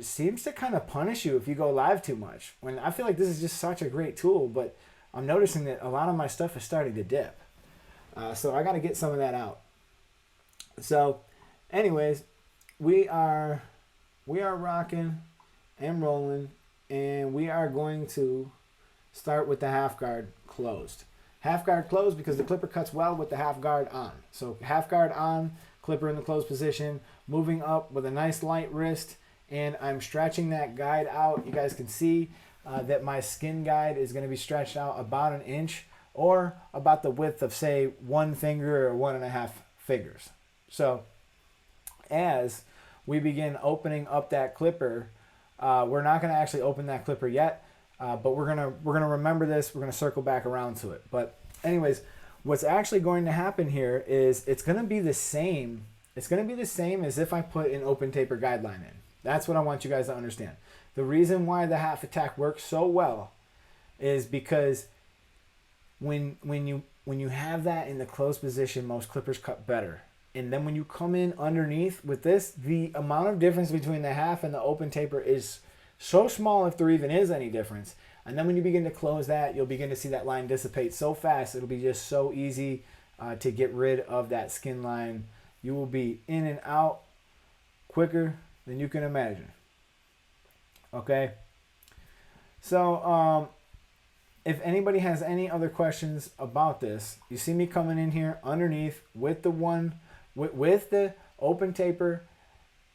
S1: seems to kind of punish you if you go live too much. When I feel like this is just such a great tool, but I'm noticing that a lot of my stuff is starting to dip. So I got to get some of that out. So anyways, we are rocking and rolling, and we are going to start with the half guard closed. Half guard closed because the clipper cuts well with the half guard on. So half guard on, clipper in the closed position, moving up with a nice light wrist, and I'm stretching that guide out. You guys can see that my skin guide is going to be stretched out about 1 inch, or about the width of, say, 1 finger or 1.5 fingers. So as we begin opening up that clipper, we're not going to actually open that clipper yet, but we're gonna remember this. We're gonna circle back around to it. But anyways, what's actually going to happen here is it's gonna be the same. It's gonna be the same as if I put an open taper guideline in. That's what I want you guys to understand. The reason why the half attack works so well is because when you have that in the closed position, most clippers cut better. And then when you come in underneath with this, the amount of difference between the half and the open taper is so small, if there even is any difference. And then when you begin to close that, you'll begin to see that line dissipate so fast. It'll be just so easy to get rid of that skin line. You will be in and out quicker than you can imagine. Okay? So, if anybody has any other questions about this, you see me coming in here underneath with the with the open taper,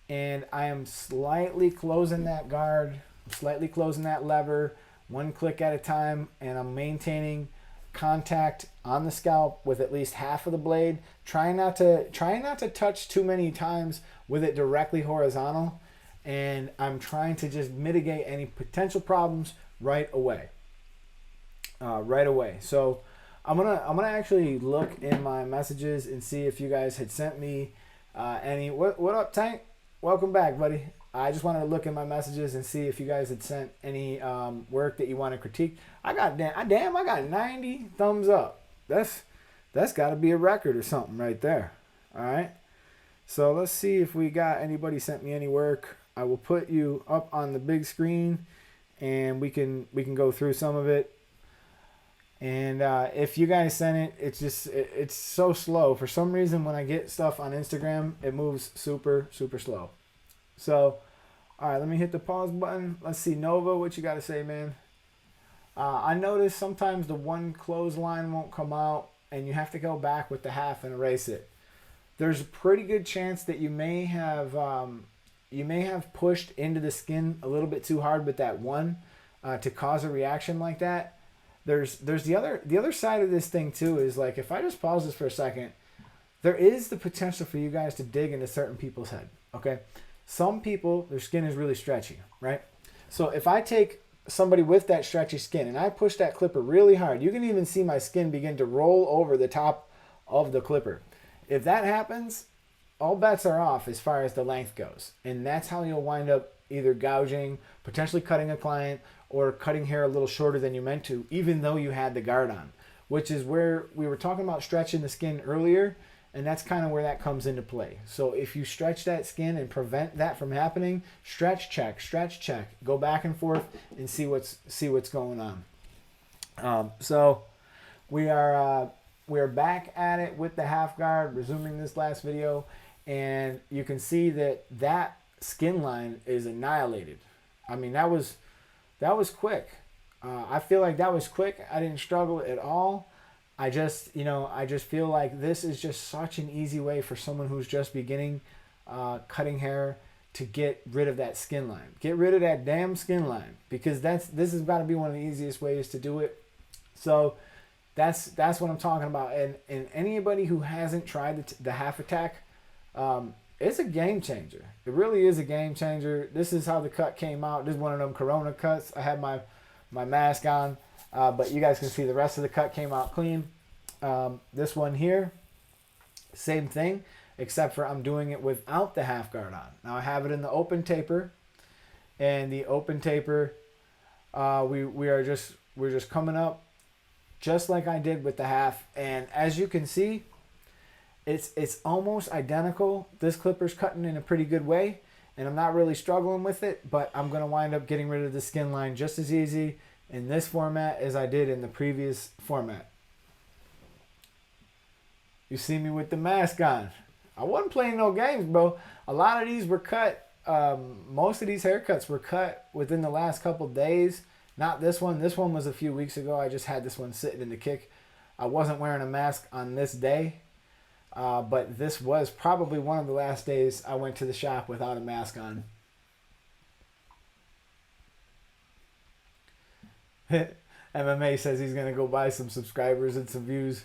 S1: and I am slightly closing that guard, slightly closing that lever, one click at a time, and I'm maintaining contact on the scalp with at least half of the blade. Trying not to touch too many times with it directly horizontal, and I'm trying to just mitigate any potential problems right away. So I'm gonna actually look in my messages and see if you guys had sent me any. What up, Tank? Welcome back, buddy. I just wanted to look in my messages and see if you guys had sent any work that you want to critique. I got 90 thumbs up. That's got to be a record or something right there. All right. So let's see if we got anybody sent me any work. I will put you up on the big screen, and we can go through some of it. And if you guys send it, it's so slow. For some reason, when I get stuff on Instagram, it moves super, super slow. So, all right, let me hit the pause button. Let's see, Nova, what you got to say, man? I noticed sometimes the one clothesline won't come out, and you have to go back with the half and erase it. There's a pretty good chance that you may have pushed into the skin a little bit too hard with that one to cause a reaction like that. There's the other side of this thing too, is like, if I just pause this for a second, there is the potential for you guys to dig into certain people's head. Okay, some people, their skin is really stretchy, right? So if I take somebody with that stretchy skin and I push that clipper really hard, you can even see my skin begin to roll over the top of the clipper. If that happens, all bets are off as far as the length goes, and that's how you'll wind up either gouging, potentially cutting a client, or cutting hair a little shorter than you meant to, even though you had the guard on, which is where we were talking about stretching the skin earlier, and that's kind of where that comes into play. So if you stretch that skin and prevent that from happening, stretch check, go back and forth and see what's going on. So we are back at it with the half guard, resuming this last video, and you can see that skin line is annihilated. I mean, that was quick. I feel like that was quick. I didn't struggle at all. I just feel like this is just such an easy way for someone who's just beginning cutting hair to get rid of that skin line. Get rid of that damn skin line, because this has got to be one of the easiest ways to do it. So that's what I'm talking about. And anybody who hasn't tried the half attack, it's a game changer. It really is a game changer. This is how the cut came out. This is one of them Corona cuts. I had my mask on, but you guys can see the rest of the cut came out clean. This one here, same thing, except for I'm doing it without the half guard on. Now I have it in the open taper, and the open taper, we're just coming up just like I did with the half, and as you can see, it's almost identical. This clipper's cutting in a pretty good way, and I'm not really struggling with it, but I'm going to wind up getting rid of the skin line just as easy in this format as I did in the previous format. You see me with the mask on. I wasn't playing no games, bro. A lot of these were cut. Most of these haircuts were cut within the last couple days. Not this one. This one was a few weeks ago. I just had this one sitting in the kick. I wasn't wearing a mask on this day. But this was probably one of the last days I went to the shop without a mask on. MMA says he's going to go buy some subscribers and some views.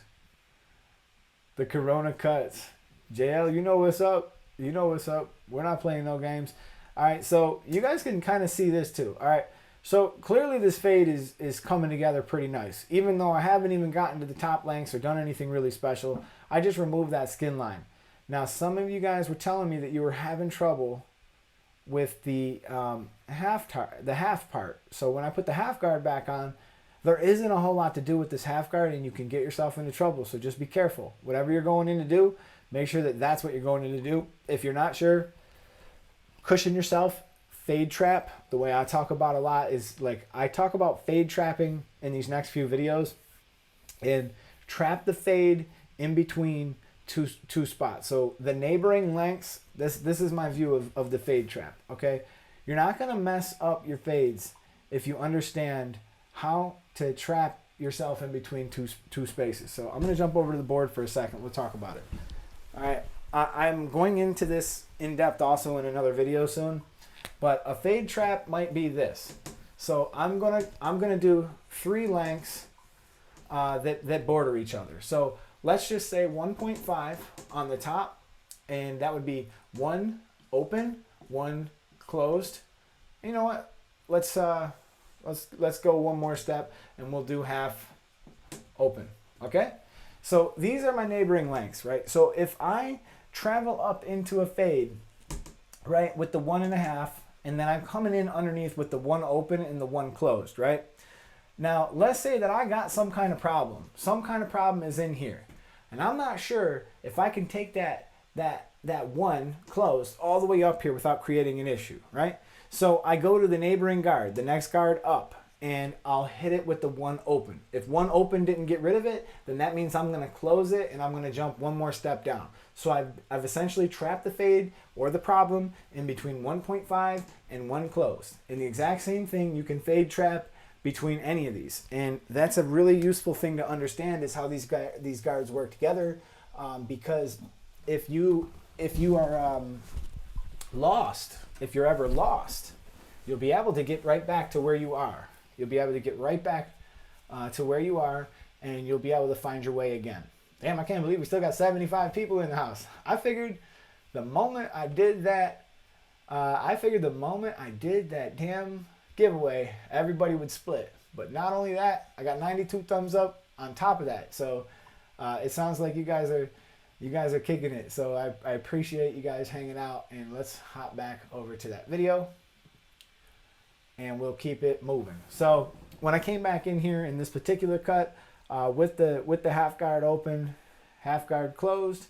S1: The Corona cuts. JL, you know what's up. You know what's up. We're not playing no games. All right, so you guys can kind of see this too. All right, so clearly this fade is coming together pretty nice. Even though I haven't even gotten to the top lengths or done anything really special, I just removed that skin line. Now, some of you guys were telling me that you were having trouble with the the half part. So when I put the half guard back on, there isn't a whole lot to do with this half guard, and you can get yourself into trouble. So just be careful. Whatever you're going in to do, make sure that that's what you're going in to do. If you're not sure, cushion yourself. Fade trap. The way I talk about a lot is like I talk about fade trapping in these next few videos, and trap the fade in between two spots. So the neighboring lengths, this is my view of the fade trap, okay? You're not going to mess up your fades if you understand how to trap yourself in between two spaces. So I'm going to jump over to the board for a second. We'll talk about it. All right. I'm going into this in depth also in another video soon, but a fade trap might be this. So I'm gonna do 3 lengths that border each other. So let's just say 1.5 on the top, and that would be 1 open, 1 closed. You know what? Let's go one more step, and we'll do half open. Okay? So these are my neighboring lengths, right? So if I travel up into a fade, right, with the 1.5, and then I'm coming in underneath with the 1 open and the 1 closed, right? Now, let's say that I got some kind of problem. Some kind of problem is in here. And I'm not sure if I can take that 1 closed all the way up here without creating an issue, right? So I go to the neighboring guard, the next guard up, and I'll hit it with the 1 open. If 1 open didn't get rid of it, then that means I'm going to close it and I'm going to jump one more step down. So I've essentially trapped the fade or the problem in between 1.5 and 1 closed. And the exact same thing, you can fade trap between any of these. And that's a really useful thing to understand, is how these guards work together. Because if you are lost, if you're ever lost, you'll be able to get right back to where you are. You'll be able to get right back to where you are, and you'll be able to find your way again. Damn, I can't believe we still got 75 people in the house. I figured the moment I did that, damn giveaway, everybody would split. But not only that, I got 92 thumbs up on top of that. So it sounds like you guys are kicking it. So I appreciate you guys hanging out, and let's hop back over to that video, and we'll keep it moving. So when I came back in here in this particular cut, with the half guard open, half guard closed,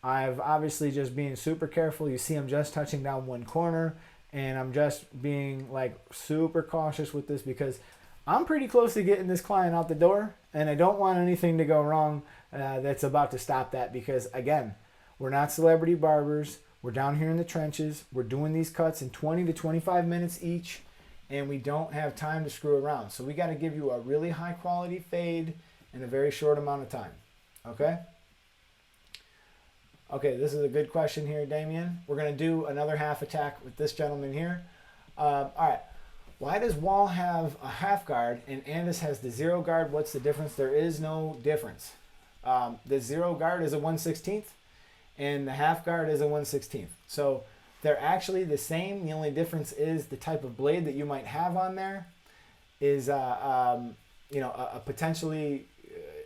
S1: I've obviously just being super careful. You see I'm just touching down 1 corner, and I'm just being like super cautious with this because I'm pretty close to getting this client out the door, and I don't want anything to go wrong that's about to stop that, because again, we're not celebrity barbers. We're down here in the trenches. We're doing these cuts in 20 to 25 minutes each, and we don't have time to screw around. So we got to give you a really high quality fade in a very short amount of time. Okay? Okay, this is a good question here, Damien. We're going to do another half attack with this gentleman here. All right. Why does Wall have a half guard and Andis has the 0 guard? What's the difference? There is no difference. The 0 guard is a 1/16, and the half guard is a 1/16. So they're actually the same. The only difference is the type of blade that you might have on there is potentially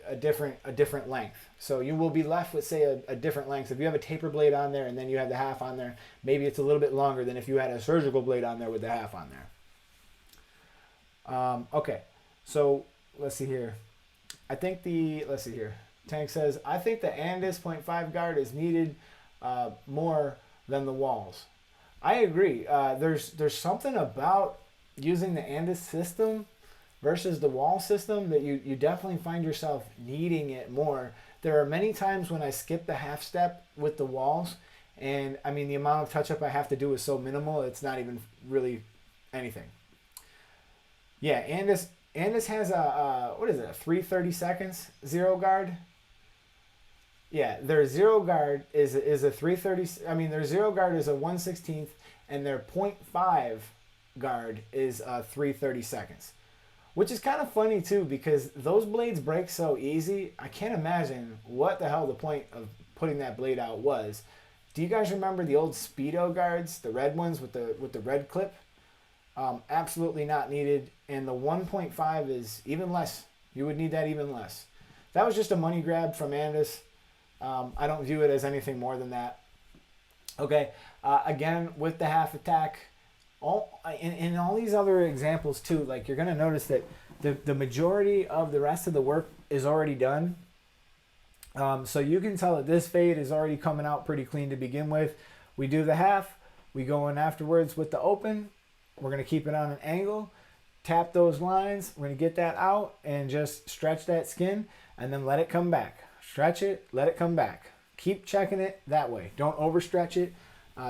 S1: a different length. So you will be left with, say, a different length. If you have a taper blade on there and then you have the half on there, maybe it's a little bit longer than if you had a surgical blade on there with the half on there. Okay, so let's see here. Let's see here. Tank says, I think the Andis 0.5 guard is needed more than the Walls. I agree. There's something about using the Andis system versus the Wall system that you definitely find yourself needing it more. There are many times when I skip the half step with the Walls, and I mean the amount of touch up I have to do is so minimal, it's not even really anything. Yeah, Andis has a 330 seconds 0 guard. Yeah, their 0 guard is a 330. I mean, their 0 guard is a 1/16, and their 0.5 guard is 330 seconds, which is kind of funny too, because those blades break so easy. I can't imagine what the hell the point of putting that blade out was. Do you guys remember the old Speedo guards, the red ones with the red clip? Absolutely not needed. And the 1.5 is even less. You would need that even less. That was just a money grab from Andis. I don't view it as anything more than that. Okay, again with the half attack, in all these other examples too, like you're gonna notice that the majority of the rest of the work is already done. So you can tell that this fade is already coming out pretty clean to begin with. We do the half, we go in afterwards with the open. We're gonna keep it on an angle, tap those lines. We're gonna get that out and just stretch that skin, and then let it come back. Stretch it, let it come back. Keep checking it that way. Don't overstretch it.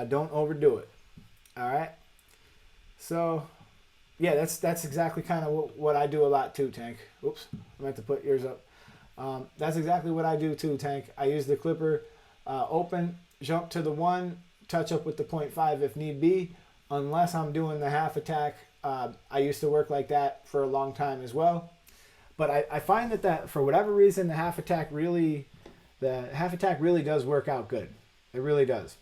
S1: Don't overdo it. All right. So, yeah, that's exactly kind of what I do a lot too, Tank. Oops, I meant to put yours up. That's exactly what I do too, Tank. I use the clipper open, jump to the 1, touch up with the 0.5 if need be, unless I'm doing the half attack. I used to work like that for a long time as well. But I find that for whatever reason, the half attack really does work out good. It really does.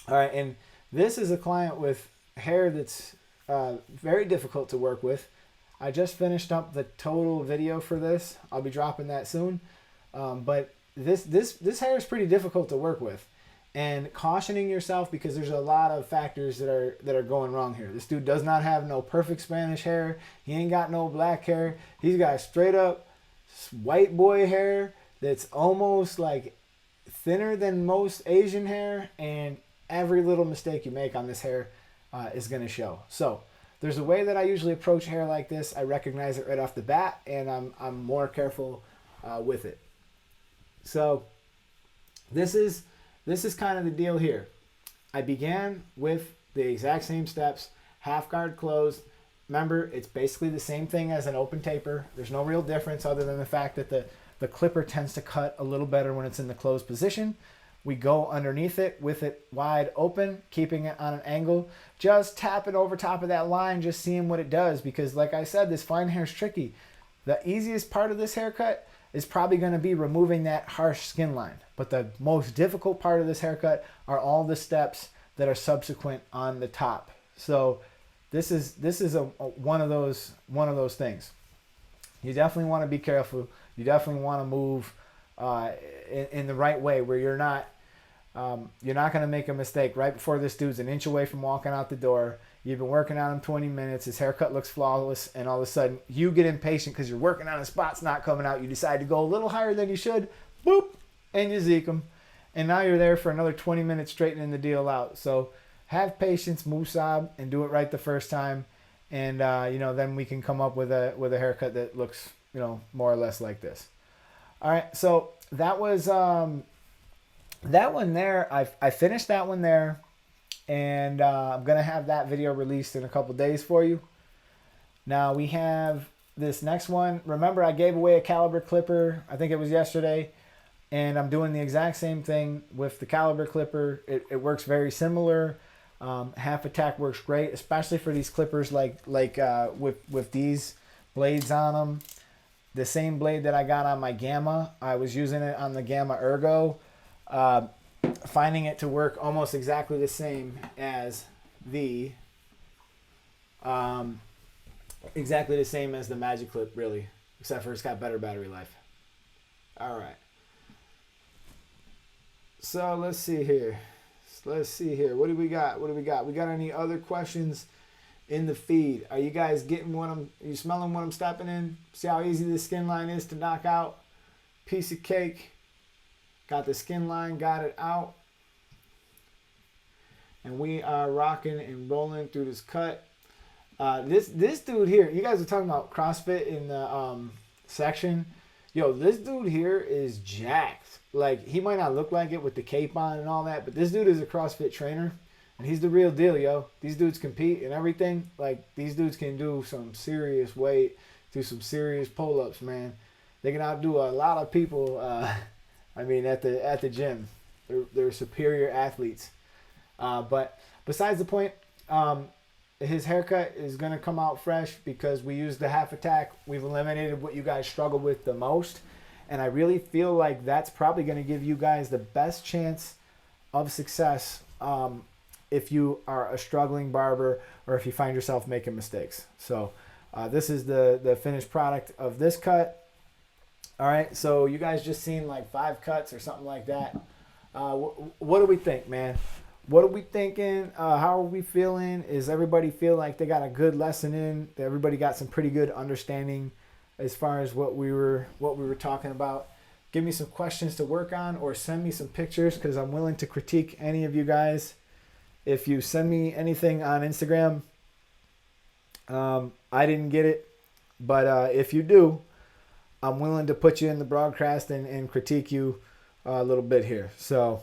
S1: All right, and this is a client with hair that's very difficult to work with. I just finished up the total video for this. I'll be dropping that soon. But this hair is pretty difficult to work with, and cautioning yourself because there's a lot of factors that are going wrong here. This dude does not have no perfect Spanish hair. He ain't got no black hair. He's got straight up white boy hair that's almost like thinner than most Asian hair, and every little mistake you make on this hair is going to show. So there's a way that I usually approach hair like this. I recognize it right off the bat, and I'm more careful with it. So this is kind of the deal here. I began with the exact same steps, half guard closed. Remember, it's basically the same thing as an open taper. There's no real difference other than the fact that the clipper tends to cut a little better when it's in the closed position. We go underneath it with it wide open, keeping it on an angle. Just tap it over top of that line, just seeing what it does. Because like I said, this fine hair is tricky. The easiest part of this haircut is probably going to be removing that harsh skin line. But the most difficult part of this haircut are all the steps that are subsequent on the top. So this is one of those things. You definitely want to be careful. You definitely want to move in the right way where you're not going to make a mistake right before this dude's an inch away from walking out the door. You've been working on him 20 minutes. His haircut looks flawless, and all of a sudden you get impatient because you're working on a spot's not coming out. You decide to go a little higher than you should. Boop, and you zeke him, and now you're there for another 20 minutes straightening the deal out. So have patience, Musab, and do it right the first time, and then we can come up with a haircut that looks more or less like this. All right, so that was that one there. I finished that one there, and I'm gonna have that video released in a couple days for you. Now we have this next one. Remember, I gave away a caliber clipper. I think it was yesterday, and I'm doing the exact same thing with the caliber clipper. It works very similar. Half attack works great, especially for these clippers like with these blades on them. The same blade that I got on my Gamma, I was using it on the Gamma Ergo, finding it to work almost exactly the same as the Magic Clip, really, except for it's got better battery life. All right. So let's see here. What do we got? We got any other questions in the feed? Are you guys getting are you smelling what I'm stepping in? See how easy the skin line is to knock out? Piece of cake. Got the skin line, got it out. And we are rocking and rolling through this cut. This dude here, you guys are talking about CrossFit in the section. Yo, this dude here is jacked. Like, he might not look like it with the cape on and all that, but this dude is a CrossFit trainer. And he's the real deal, yo. These dudes compete and everything. Like, these dudes can do some serious weight, do some serious pull-ups, man. They can outdo a lot of people, at the gym. They're superior athletes. But besides the point, his haircut is going to come out fresh because we used the half attack. We've eliminated what you guys struggle with the most. And I really feel like that's probably going to give you guys the best chance of success if you are a struggling barber or if you find yourself making mistakes. So this is the finished product of this cut. All right, so you guys just seen like 5 cuts or something like that. What do we think, man? What are we thinking? How are we feeling? Is everybody feel like they got a good lesson in? That everybody got some pretty good understanding as far as what we were talking about? Give me some questions to work on, or send me some pictures, because I'm willing to critique any of you guys. If you send me anything on Instagram, I didn't get it, but if you do, I'm willing to put you in the broadcast and critique you a little bit here. So,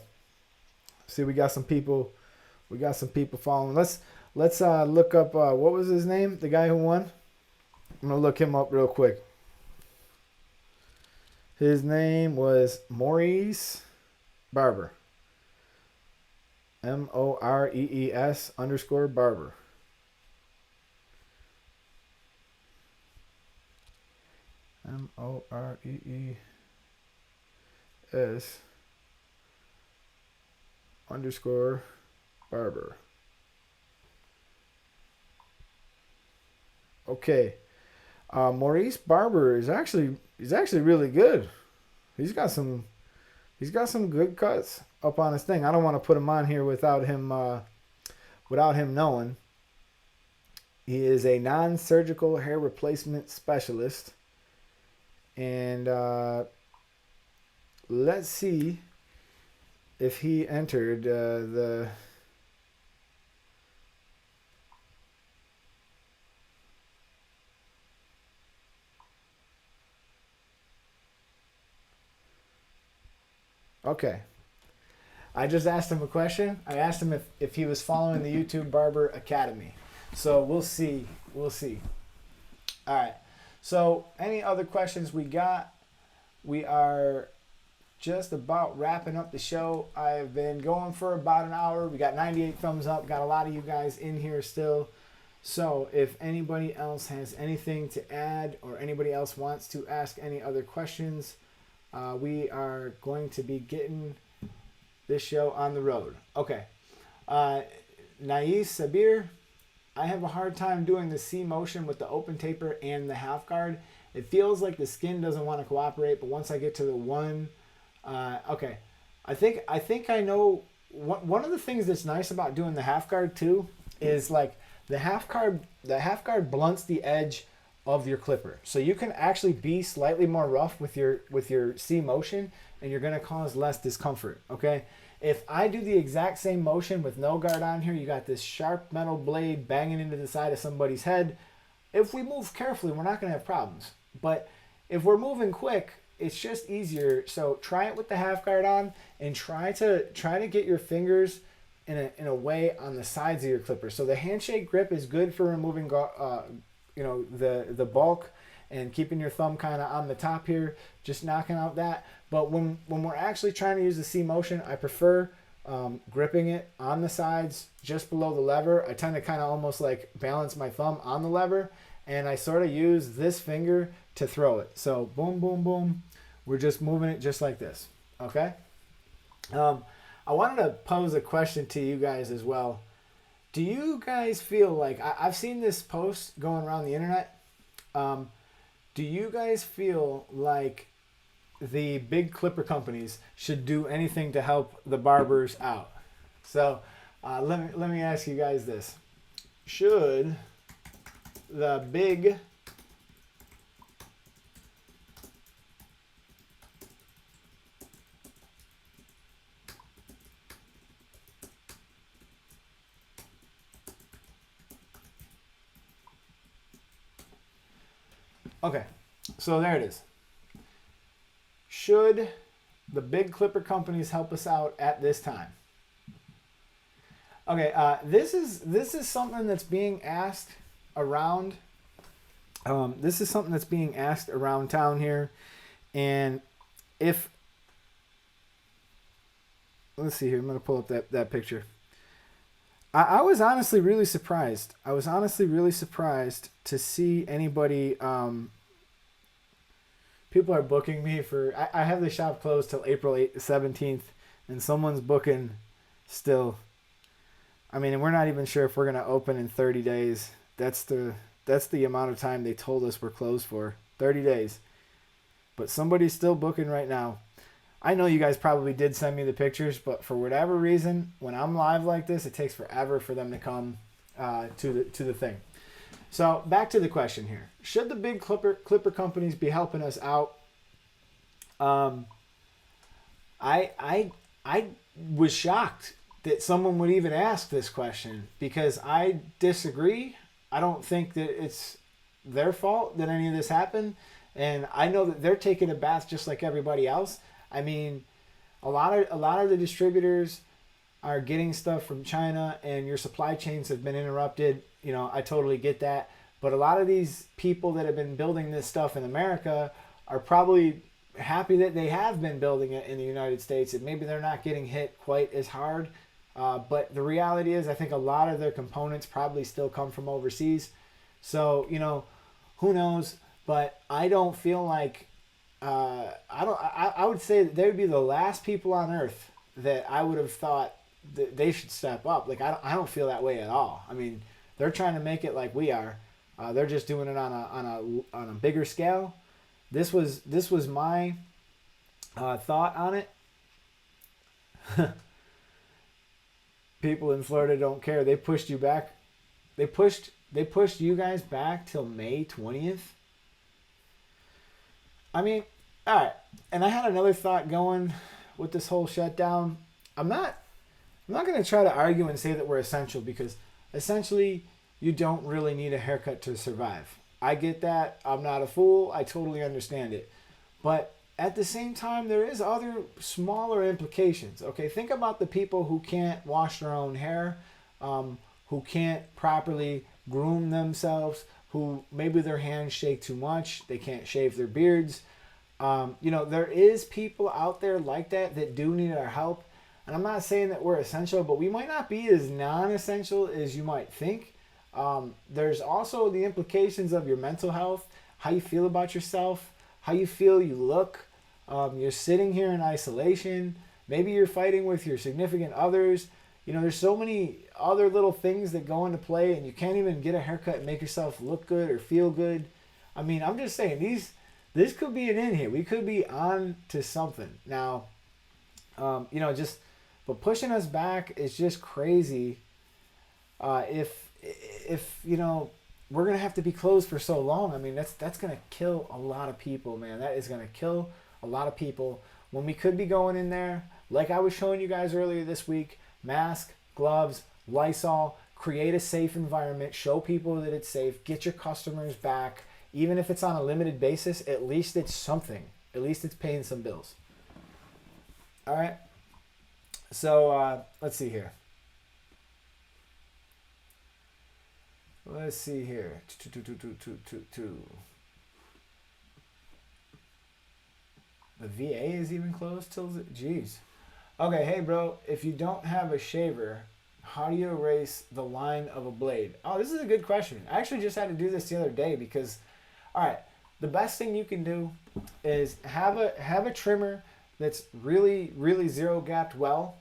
S1: see, we got some people. We got some people following. Let's look up what was his name? The guy who won. I'm gonna look him up real quick. His name was Maurice Barber. MOREES_Barber. MOREES_Barber. Okay. Maurice Barber is actually really good. He's got some good cuts up on his thing. I don't want to put him on here without him knowing. He is a non-surgical hair replacement specialist. And let's see if he entered the... Okay. I just asked him a question. I asked him if he was following the YouTube Barber Academy. So we'll see. We'll see. All right. So any other questions we got? We are just about wrapping up the show. I've been going for about an hour. We got 98 thumbs up. Got a lot of you guys in here still. So if anybody else has anything to add, or anybody else wants to ask any other questions, we are going to be getting this show on the road. Okay. Nais Sabir, I have a hard time doing the C motion with the open taper and the half guard. It feels like the skin doesn't want to cooperate, but once I get to the one, okay. I think I know. One of the things that's nice about doing the half guard too is like the half guard blunts the edge of your clipper, so you can actually be slightly more rough with your C motion, and you're going to cause less discomfort. Okay, if I do the exact same motion with no guard on here, you got this sharp metal blade banging into the side of somebody's head. If we move carefully, we're not going to have problems, but if we're moving quick, it's just easier. So try it with the half guard on, and try to get your fingers in a way on the sides of your clipper. So the handshake grip is good for removing the bulk and keeping your thumb kind of on the top here, just knocking out that. But when we're actually trying to use the C motion, I prefer gripping it on the sides just below the lever. I tend to kind of almost like balance my thumb on the lever, and I sort of use this finger to throw it. So boom, boom, boom. We're just moving it just like this. Okay? I wanted to pose a question to you guys as well. Do you guys feel like, I've seen this post going around the internet. Do you guys feel like the big clipper companies should do anything to help the barbers out? So let me ask you guys this. Should the big Okay, so there it is. Should the big clipper companies help us out at this time? Okay, this is something that's being asked around. This is something that's being asked around town here, and if let's see here, I'm gonna pull up that picture. I was honestly really surprised. I was honestly really surprised to see anybody. People are booking me for. I have the shop closed till April 17th, and someone's booking still. I mean, and we're not even sure if we're gonna open in 30 days. That's the amount of time they told us we're closed for. 30 days. But somebody's still booking right now. I know you guys probably did send me the pictures, but for whatever reason, when I'm live like this, it takes forever for them to come to the thing. So back to the question here: should the big clipper companies be helping us out? I was shocked that someone would even ask this question because I disagree. I don't think that it's their fault that any of this happened, and I know that they're taking a bath just like everybody else. I mean, a lot of the distributors are getting stuff from China, and your supply chains have been interrupted. You know, I totally get that, but a lot of these people that have been building this stuff in America are probably happy that they have been building it in the United States, and maybe they're not getting hit quite as hard. But the reality is, I think a lot of their components probably still come from overseas. So, you know, who knows? But I don't feel like I would say that they would be the last people on earth that I would have thought that they should step up. Like I don't feel that way at all. I mean, they're trying to make it like we are. They're just doing it on a bigger scale. This was my thought on it. People in Florida don't care. They pushed you back. They pushed you guys back till May 20th. I mean, all right. And I had another thought going with this whole shutdown. I'm not going to try to argue and say that we're essential, because essentially you don't really need a haircut to survive. I get that. I'm not a fool. I totally understand it. But at the same time, there is other smaller implications. Okay, think about the people who can't wash their own hair, who can't properly groom themselves, who maybe their hands shake too much, they can't shave their beards. You know, there is people out there like that do need our help. And I'm not saying that we're essential, but we might not be as non-essential as you might think. There's also the implications of your mental health, how you feel about yourself, how you feel you look. You're sitting here in isolation. Maybe you're fighting with your significant others. You know, there's so many other little things that go into play, and you can't even get a haircut and make yourself look good or feel good. I mean, I'm just saying, this could be an in here. We could be on to something. Now, you know, but pushing us back is just crazy. If you know, we're gonna have to be closed for so long. I mean, that's gonna kill a lot of people, man. That is gonna kill a lot of people when we could be going in there, like I was showing you guys earlier this week. Mask, gloves, Lysol, create a safe environment, show people that it's safe, get your customers back. Even if it's on a limited basis, at least it's something. At least it's paying some bills. All right. So let's see here. Let's see here. The VA is even closed till... Jeez. Okay, hey bro, if you don't have a shaver, how do you erase the line of a blade? Oh, this is a good question. I actually just had to do this the other day because, all right, the best thing you can do is have a trimmer that's really, really zero gapped well,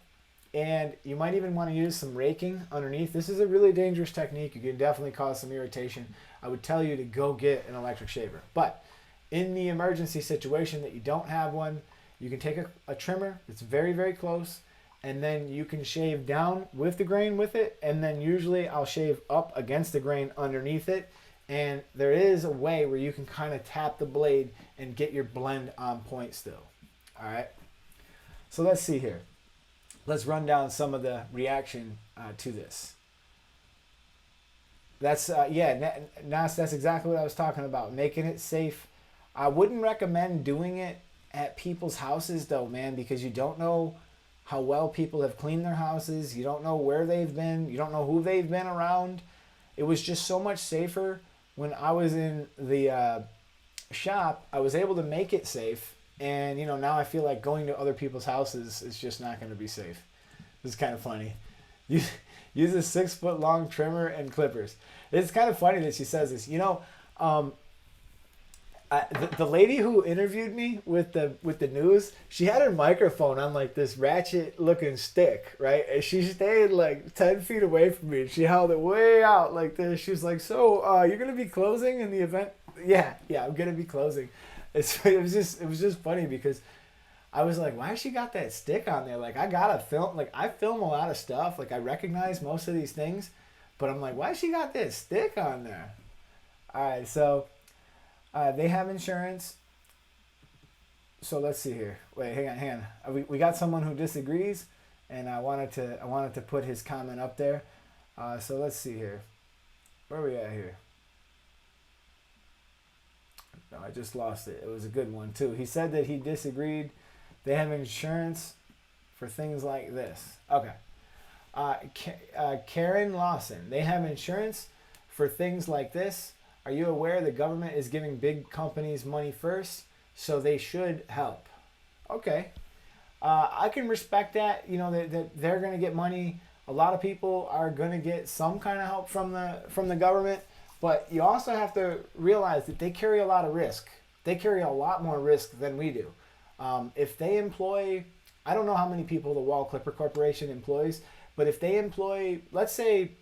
S1: and you might even want to use some raking underneath. This is a really dangerous technique. You can definitely cause some irritation. I would tell you to go get an electric shaver. But in the emergency situation that you don't have one, you can take a trimmer that's very, very close, and then you can shave down with the grain with it, and then usually I'll shave up against the grain underneath it. And there is a way where you can kind of tap the blade and get your blend on point still. All right. So let's see here. Let's run down some of the reaction to this. That's, Nas, that's exactly what I was talking about. Making it safe. I wouldn't recommend doing it at people's houses though, man, because you don't know how well people have cleaned their houses. You don't know where they've been. You don't know who they've been around. It was just so much safer when I was in the shop. I was able to make it safe. And, you know, now I feel like going to other people's houses is just not going to be safe. This is kind of funny. Use a 6-foot long trimmer and clippers. It's kind of funny that she says this. You know, the lady who interviewed me with the news, she had her microphone on like this ratchet looking stick, right? And she stayed like 10 feet away from me, and she held it way out like this. She was like, "So, you're gonna be closing in the event?" Yeah, I'm gonna be closing. It was just funny because I was like, why she got that stick on there? Like, I gotta film. Like, I film a lot of stuff. Like, I recognize most of these things, but I'm like, why she got that stick on there? All right, so they have insurance. So let's see here. Wait, hang on. We got someone who disagrees, and I wanted to put his comment up there. So let's see here. Where are we at here? No, I just lost it. It was a good one too. He said that he disagreed. They have insurance for things like this. Okay. Karen Lawson. They have insurance for things like this. Are you aware the government is giving big companies money first, so they should help? Okay. I can respect that. You know that they're going to get money. A lot of people are going to get some kind of help from the government, but you also have to realize that they carry a lot of risk. They carry a lot more risk than we do. If they employ, I don't know how many people the Wall Clipper Corporation employs, but if they employ, let's say,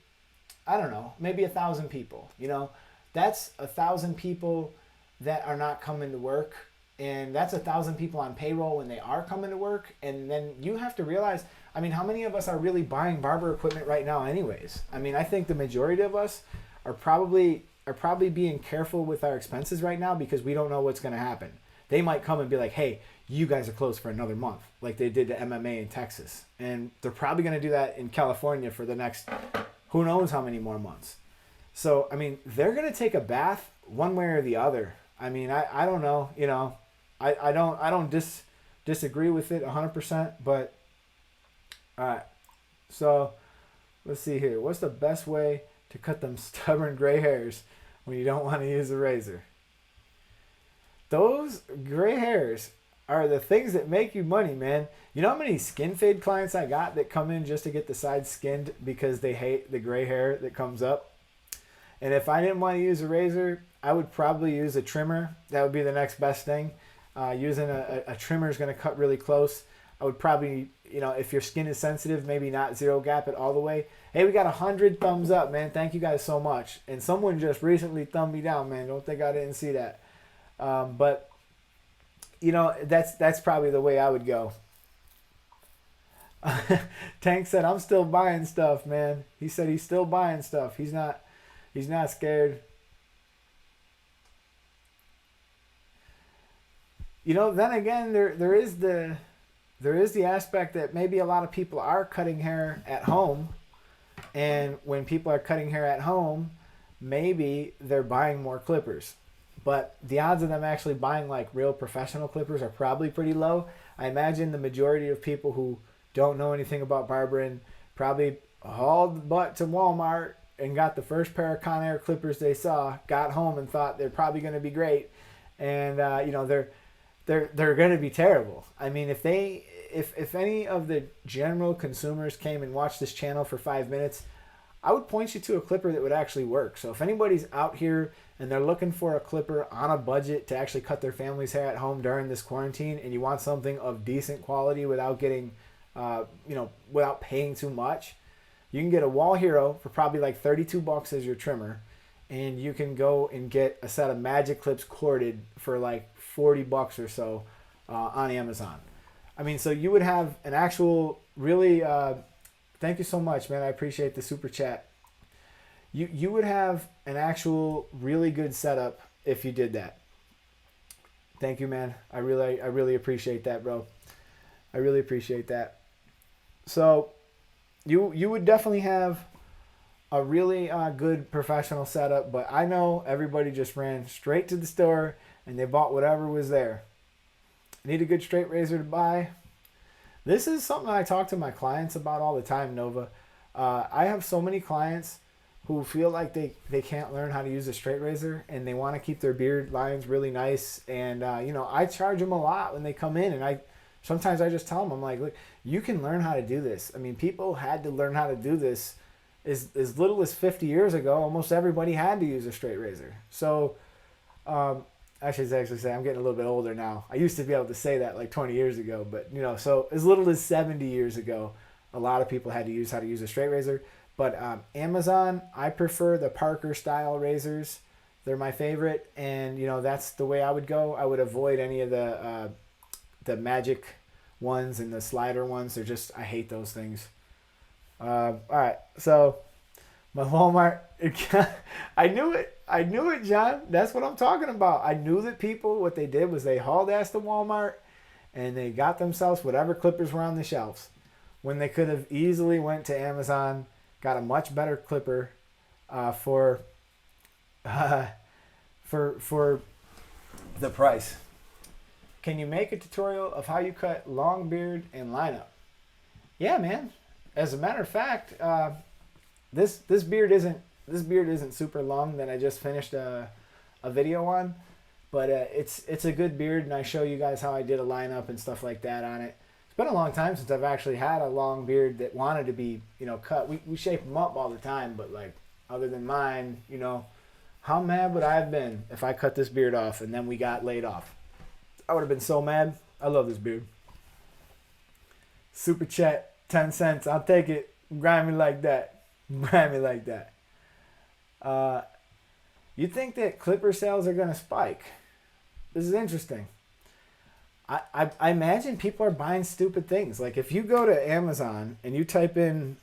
S1: I don't know, maybe 1,000 people, you know, that's 1,000 people that are not coming to work. And that's 1,000 people on payroll when they are coming to work. And then you have to realize, I mean, how many of us are really buying barber equipment right now anyways? I mean, I think the majority of us are probably being careful with our expenses right now because we don't know what's going to happen. They might come and be like, hey, you guys are closed for another month, like they did to MMA in Texas. And they're probably going to do that in California for the next who knows how many more months. So, I mean, they're going to take a bath one way or the other. I mean, I don't know, you know, I don't disagree with it 100%, but all right. So let's see here. What's the best way to cut them stubborn gray hairs when you don't want to use a razor? Those gray hairs are the things that make you money, man. You know how many skin fade clients I got that come in just to get the sides skinned because they hate the gray hair that comes up? And if I didn't want to use a razor, I would probably use a trimmer. That would be the next best thing. Using a trimmer is going to cut really close. I would probably, you know, if your skin is sensitive, maybe not zero gap it all the way. Hey, we got 100 thumbs up, man. Thank you guys so much. And someone just recently thumbed me down, man. Don't think I didn't see that. But, you know, that's probably the way I would go. Tank said, I'm still buying stuff, man. He said he's still buying stuff. He's not scared. You know, then again, there is the aspect that maybe a lot of people are cutting hair at home, and when people are cutting hair at home, maybe they're buying more clippers. But the odds of them actually buying like real professional clippers are probably pretty low. I imagine the majority of people who don't know anything about barbering probably hauled the butt to Walmart and got the first pair of Conair clippers they saw, got home and thought they're probably going to be great, and you know they're going to be terrible. I mean, if any of the general consumers came and watched this channel for 5 minutes, I would point you to a clipper that would actually work. So if anybody's out here and they're looking for a clipper on a budget to actually cut their family's hair at home during this quarantine, and you want something of decent quality without getting, without paying too much, you can get a Wall Hero for probably like $32 as your trimmer, and you can go and get a set of Magic Clips corded for like $40 or so on Amazon. I mean, so you would have an actual really. Thank you so much, man. I appreciate the super chat. You would have an actual really good setup if you did that. Thank you, man. I really appreciate that, bro. I really appreciate that. So you would definitely have a really good professional setup, but I know everybody just ran straight to the store and they bought whatever was there. Need a good straight razor to buy? This is something I talk to my clients about all the time, Nova. I have so many clients who feel like they can't learn how to use a straight razor, and they want to keep their beard lines really nice. And, I charge them a lot when they come in, and sometimes I just tell them, I'm like, look, you can learn how to do this. I mean, people had to learn how to do this as little as 50 years ago. Almost everybody had to use a straight razor. So, I should actually say I'm getting a little bit older now. I used to be able to say that like 20 years ago, but so as little as 70 years ago, a lot of people had to use how to use a straight razor. But Amazon, I prefer the Parker style razors. They're my favorite, and that's the way I would go. I would avoid any of the the magic ones and the slider ones. They're just, I hate those things. All right, so my Walmart. I knew it. I knew it, John. That's what I'm talking about. I knew that people, what they did was they hauled ass to Walmart and they got themselves whatever clippers were on the shelves when they could have easily went to Amazon, got a much better clipper for the price. Can you make a tutorial of how you cut long beard and lineup? Yeah, man. As a matter of fact, this beard isn't super long that I just finished a video on, but it's a good beard, and I show you guys how I did a lineup and stuff like that on it. It's been a long time since I've actually had a long beard that wanted to be, cut. We shape them up all the time, but like other than mine, how mad would I have been if I cut this beard off and then we got laid off? I would have been so mad. I love this beard. Super chat, 10 cents. I'll take it. Grind me like that. Grind me like that. You think that clipper sales are going to spike? This is interesting. I imagine people are buying stupid things. Like if you go to Amazon and you type in,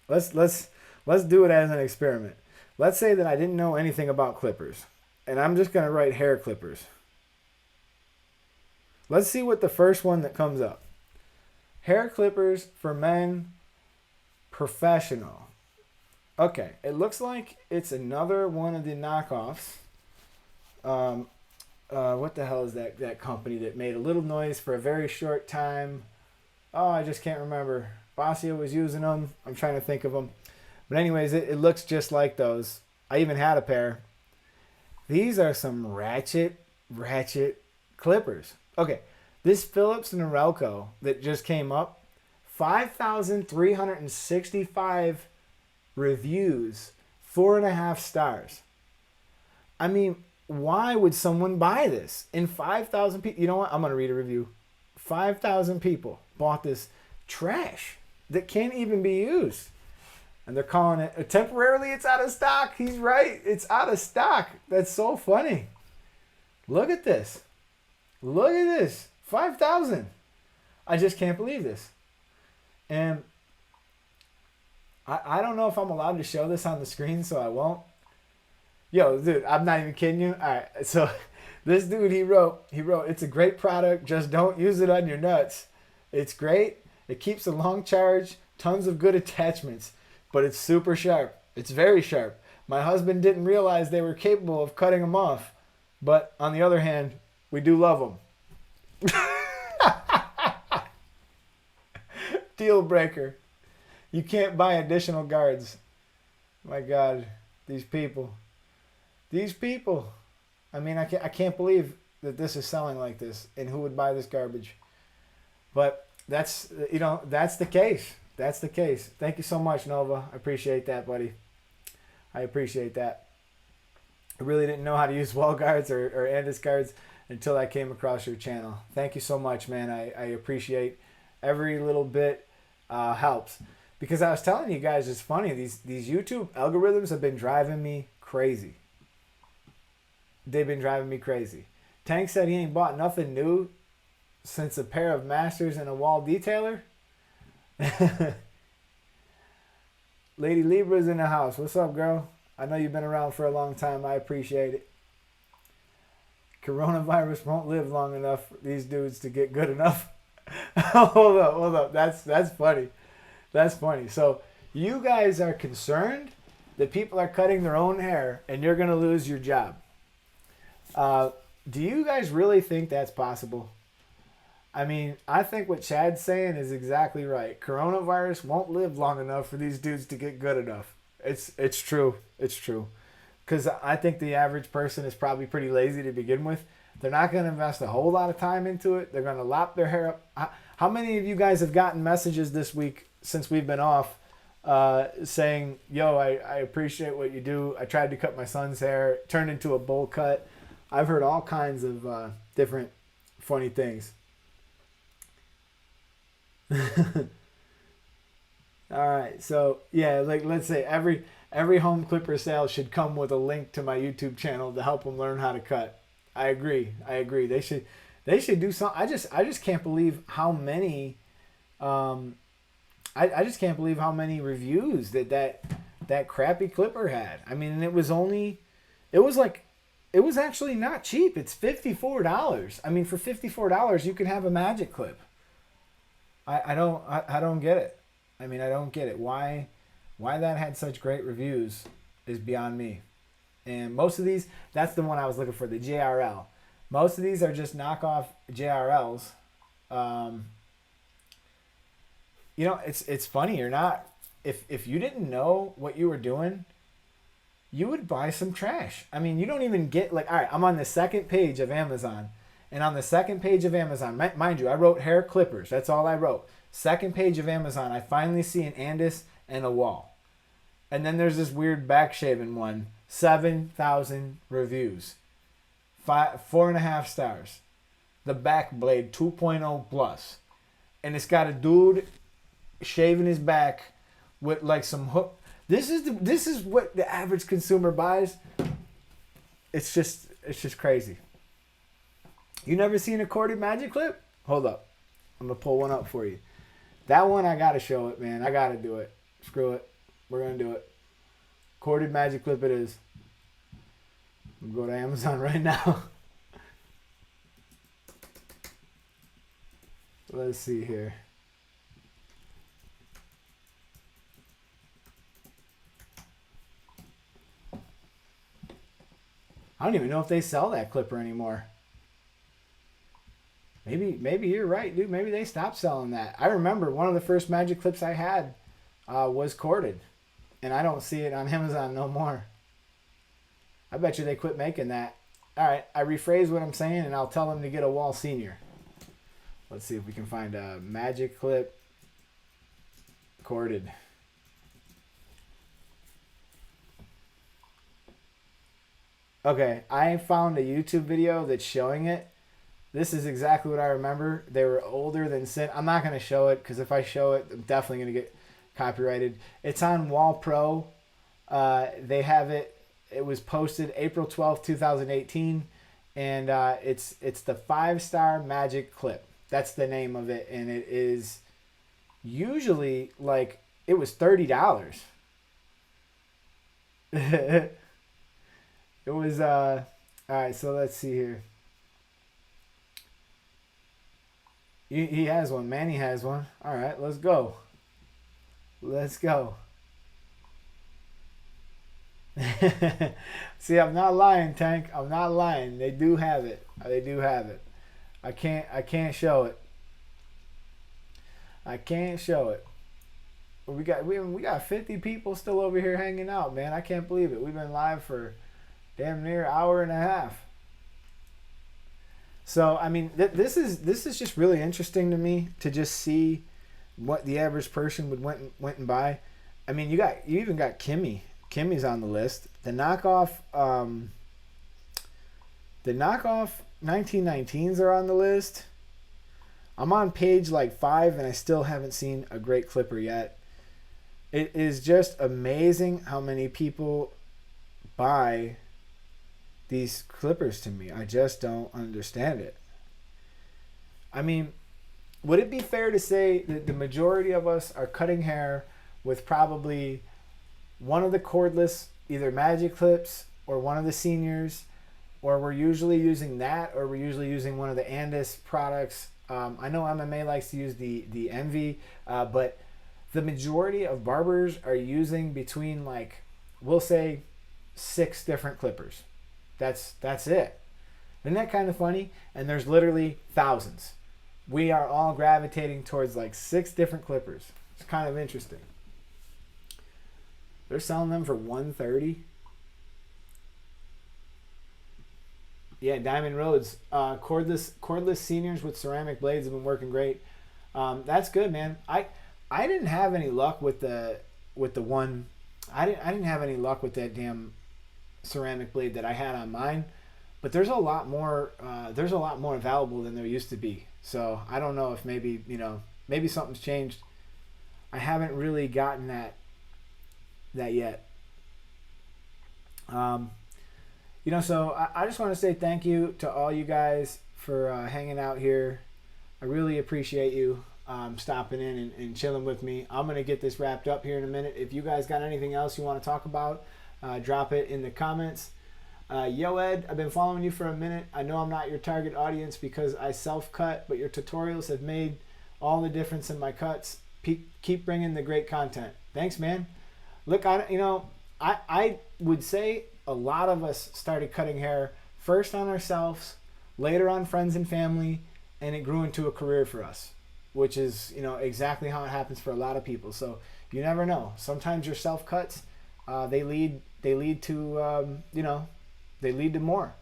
S1: let's do it as an experiment. Let's say that I didn't know anything about clippers, and I'm just going to write hair clippers. Let's see what the first one that comes up. Hair clippers for men, professional. Okay, it looks like it's another one of the knockoffs. What the hell is that company that made a little noise for a very short time? Oh, I just can't remember. Bossio was using them. I'm trying to think of them. But anyways, it looks just like those. I even had a pair. These are some ratchet clippers. Okay, this Phillips Norelco that just came up, 5,365 reviews, 4.5 stars. I mean, why would someone buy this? In 5,000 people, you know what? I'm going to read a review. 5,000 people bought this trash that can't even be used. And they're calling it, temporarily it's out of stock. He's right. It's out of stock. That's so funny. Look at this. Look at this. 5,000. I just can't believe this. And I don't know if I'm allowed to show this on the screen, so I won't. Yo, dude, I'm not even kidding you. All right, so this dude, he wrote, it's a great product. Just don't use it on your nuts. It's great. It keeps a long charge. Tons of good attachments. But it's super sharp. It's very sharp. My husband didn't realize they were capable of cutting them off. But on the other hand, we do love them. Deal breaker. You can't buy additional guards. My God, these people. These people. I mean, I can't believe that this is selling like this, and who would buy this garbage? But that's the case. That's the case. Thank you so much, Nova. I appreciate that, buddy. I appreciate that. I really didn't know how to use wall guards or Andis guards until I came across your channel. Thank you so much, man. I appreciate every little bit helps. Because I was telling you guys, it's funny. These YouTube algorithms have been driving me crazy. They've been driving me crazy. Tank said he ain't bought nothing new since a pair of Masters and a wall detailer. Lady Libra's in the house. What's up, girl? I know you've been around for a long time. I appreciate it. Coronavirus won't live long enough for these dudes to get good enough. Hold up. That's funny. That's funny. So you guys are concerned that people are cutting their own hair and you're going to lose your job. Do you guys really think that's possible? I mean, I think what Chad's saying is exactly right. Coronavirus won't live long enough for these dudes to get good enough. It's true. It's true. Because I think the average person is probably pretty lazy to begin with. They're not going to invest a whole lot of time into it. They're going to lop their hair up. How many of you guys have gotten messages this week since we've been off saying, yo, I appreciate what you do. I tried to cut my son's hair. It turned into a bowl cut. I've heard all kinds of different funny things. All right, so yeah, like let's say every home clipper sale should come with a link to my YouTube channel to help them learn how to cut. I agree. They They should do something. I just can't believe how many. I just can't believe how many reviews that crappy clipper had. I mean, it was like, it was actually not cheap. It's $54. I mean, for $54, you can have a magic clip. I don't get it. I mean, I don't get it. Why that had such great reviews is beyond me. And most of these, that's the one I was looking for, the JRL. Most of these are just knockoff JRLs. You know, it's funny or not. If you didn't know what you were doing, you would buy some trash. I mean, you don't even get, like, all right, I'm on the second page of Amazon. And on the second page of Amazon, mind you, I wrote hair clippers. That's all I wrote. Second page of Amazon, I finally see an Andis and a wall. And then there's this weird back shaving one. 7,000 reviews. 4.5 stars. The back blade 2.0 plus. And it's got a dude shaving his back with like some hook. This is what the average consumer buys. It's just crazy. You never seen a corded magic clip? Hold up. I'm going to pull one up for you. That one, I got to show it, man. I got to do it. Screw it. We're going to do it. Corded magic clip it is. I'm going to go to Amazon right now. Let's see here. I don't even know if they sell that clipper anymore. Maybe you're right, dude. Maybe they stopped selling that. I remember one of the first magic clips I had was corded. And I don't see it on Amazon no more. I bet you they quit making that. All right, I rephrase what I'm saying, and I'll tell them to get a Wall Senior. Let's see if we can find a magic clip corded. Okay, I found a YouTube video that's showing it. This is exactly what I remember. They were older than sin. I'm not going to show it because if I show it, I'm definitely going to get copyrighted. It's on Wall Pro. They have it. It was posted April 12th, 2018. And it's the 5-star magic clip. That's the name of it. And it is usually like, it was $30. It was, all right, so let's see here. He has one. Manny has one. All right, let's go. Let's go. See, I'm not lying, Tank. I'm not lying. They do have it. They do have it. I can't show it. I can't show it. But we got 50 people still over here hanging out, man. I can't believe it. We've been live for damn near an hour and a half. So, I mean, this is just really interesting to me to just see what the average person would went and buy. I mean, you even got Kimmy. Kimmy's on the list. The knockoff 1919s are on the list. I'm on page like 5 and I still haven't seen a great clipper yet. It is just amazing how many people buy these clippers to me. I just don't understand it. I mean, would it be fair to say that the majority of us are cutting hair with probably one of the cordless, either magic clips or one of the seniors, or we're usually using that, or we're usually using one of the Andis products? I know MMA likes to use the Envy, but the majority of barbers are using between, like, we'll say 6 different clippers. That's it. Isn't that kind of funny? And there's literally thousands. We are all gravitating towards like 6 different clippers. It's kind of interesting. They're selling them for $130. Yeah, Diamond Roads. Cordless seniors with ceramic blades have been working great. That's good, man. I didn't have any luck with the one. I didn't have any luck with that damn ceramic blade that I had on mine, but there's a lot more available than there used to be. So I don't know if maybe something's changed. I haven't really gotten that yet. So I just want to say thank you to all you guys for hanging out here. I really appreciate you stopping in and chilling with me. I'm going to get this wrapped up here in a minute. If you guys got anything else you want to talk about, drop it in the comments. Yo Ed, I've been following you for a minute. I know I'm not your target audience because I self-cut, but your tutorials have made all the difference in my cuts. Keep bringing the great content. Thanks, man. Look, I would say a lot of us started cutting hair first on ourselves, later on friends and family, and it grew into a career for us, which is, exactly how it happens for a lot of people. So you never know. Sometimes your self-cuts, they lead to, they lead to more.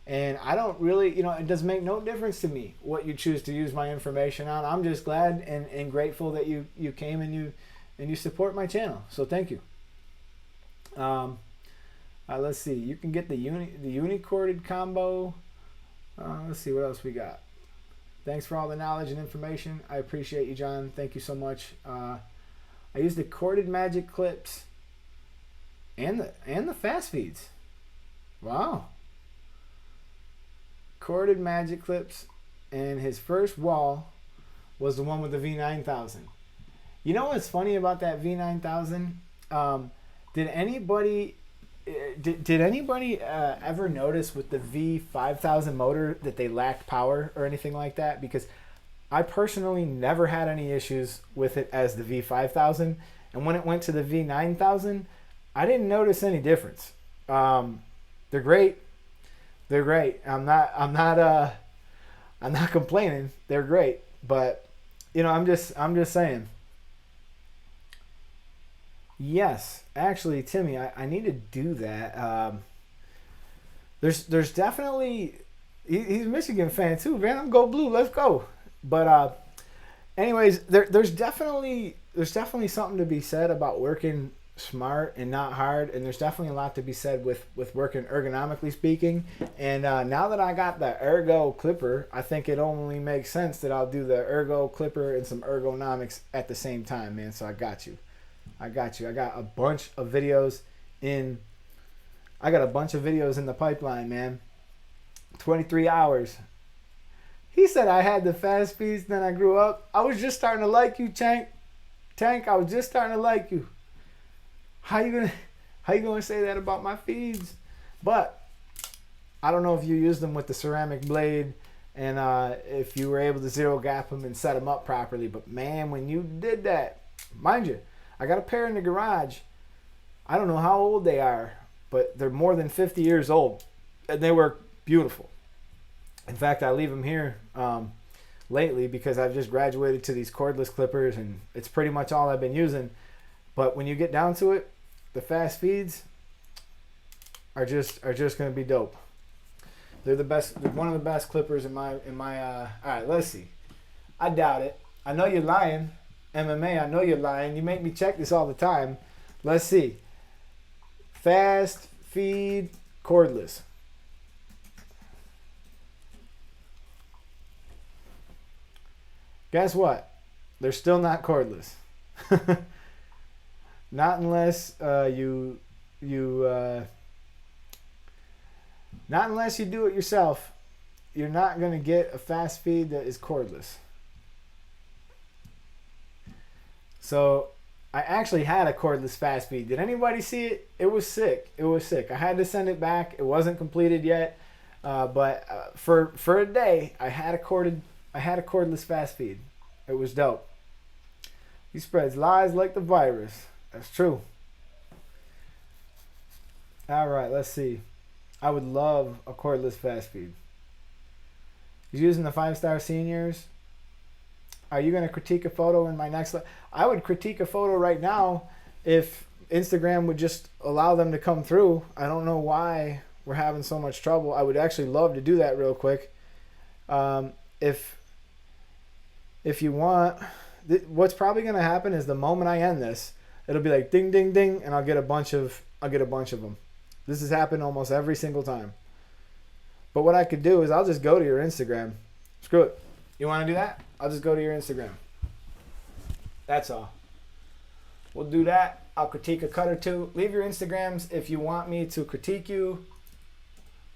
S1: And I don't really, it does make no difference to me what you choose to use my information on. I'm just glad and grateful that you came and you support my channel. So thank you. Let's see. You can get the uni-corded combo. Let's see what else we got. Thanks for all the knowledge and information. I appreciate you, John. Thank you so much. I use the corded magic clips and the fast feeds. Wow. Corded magic clips, and his first wall was the one with the V9000. You know what's funny about that V9000? Did anybody ever notice with the V5000 motor that they lacked power or anything like that? Because I personally never had any issues with it as the V5000, and when it went to the V9000, I didn't notice any difference. They're great. They're great. I'm not complaining. They're great, but I'm just saying. Yes, actually, Timmy, I need to do that. There's definitely he's a Michigan fan too, man. I'm go blue. Let's go. But anyways, there's definitely something to be said about working smart and not hard, and there's definitely a lot to be said with working ergonomically speaking. And now that I got the ergo clipper, I think it only makes sense that I'll do the ergo clipper and some ergonomics at the same time, man. So I got you. I got a bunch of videos in the pipeline, man. 23 hours. He said I had the fast feeds, then I grew up. I was just starting to like you, Tank. I was just starting to like you. How you gonna say that about my feeds? But I don't know if you used them with the ceramic blade and if you were able to zero gap them and set them up properly. But man, when you did that, mind you, I got a pair in the garage. I don't know how old they are, but they're more than 50 years old, and they work beautiful. In fact, I leave them here lately because I've just graduated to these cordless clippers, and it's pretty much all I've been using. But when you get down to it, the fast feeds are just going to be dope. They're the best. They're one of the best clippers in my. All right, let's see. I doubt it. I know you're lying. MMA, I know you're lying. You make me check this all the time. Let's see. Fast feed cordless. Guess what? They're still not cordless. Not unless not unless you do it yourself. You're not going to get a fast feed that is cordless. So I actually had a cordless fast feed. Did anybody see it? It was sick. It was sick. I had to send it back. It wasn't completed yet. But for a day, I had a cordless fast feed. It was dope. He spreads lies like the virus. That's true. All right, let's see. I would love a cordless fast feed. He's using the 5-star seniors. Are you going to critique a photo in my next? I would critique a photo right now if Instagram would just allow them to come through. I don't know why we're having so much trouble. I would actually love to do that real quick. If you want, what's probably going to happen is the moment I end this, it'll be like ding, ding, ding, and I'll get a bunch of them. This has happened almost every single time. But what I could do is I'll just go to your Instagram. Screw it. You want to do that? I'll just go to your Instagram. That's all. We'll do that. I'll critique a cut or two. Leave your Instagrams if you want me to critique you.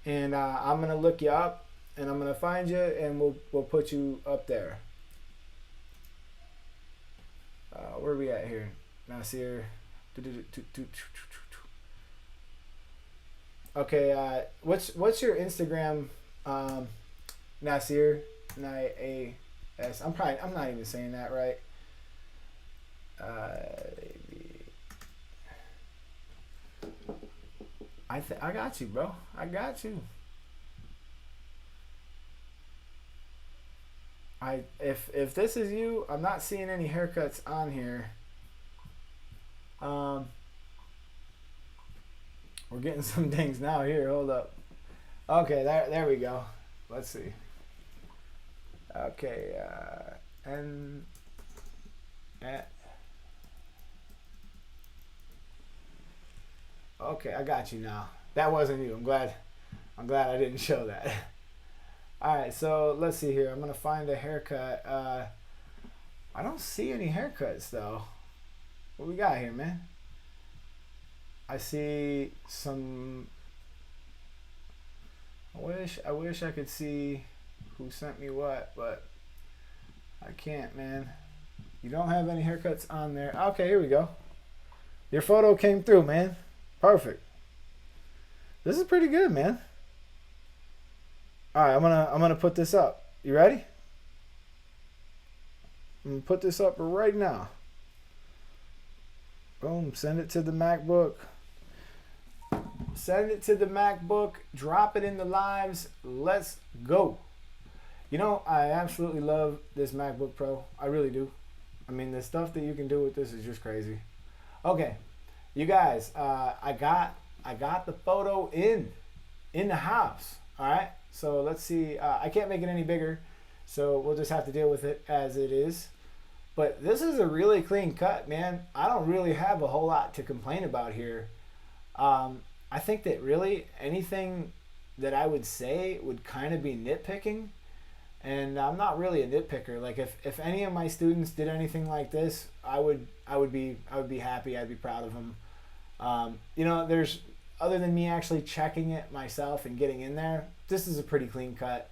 S1: And I'm going to look you up and I'm gonna find you, and we'll put you up there. Where are we at here? Nasir. Okay, what's your Instagram, Nasir? N-I-A-S. I'm not even saying that right. I got you, bro. I got you. If this is you, I'm not seeing any haircuts on here. We're getting some things now here. Hold up. Okay, there we go. Let's see. Okay, okay, I got you now. That wasn't you. I'm glad I didn't show that. All right, so let's see here. I'm gonna find a haircut. I don't see any haircuts though. What we got here, man? I see some. I wish I could see who sent me what, but I can't, man. You don't have any haircuts on there. Okay, here we go. Your photo came through, man. Perfect. This is pretty good, man. All right, I'm gonna put this up. You ready? I'm gonna put this up right now. Boom. Send it to the MacBook. Send it to the MacBook. Drop it in the lives. Let's go. You know, I absolutely love this MacBook Pro. I really do. I mean, the stuff that you can do with this is just crazy. Okay, you guys, I got the photo in the house. All right. So let's see. I can't make it any bigger, so we'll just have to deal with it as it is. But this is a really clean cut, man. I don't really have a whole lot to complain about here. I think that really anything that I would say would kind of be nitpicking, and I'm not really a nitpicker. Like if any of my students did anything like this, I would be happy. I'd be proud of them. You know, there's other than me actually checking it myself and getting in there, this is a pretty clean cut.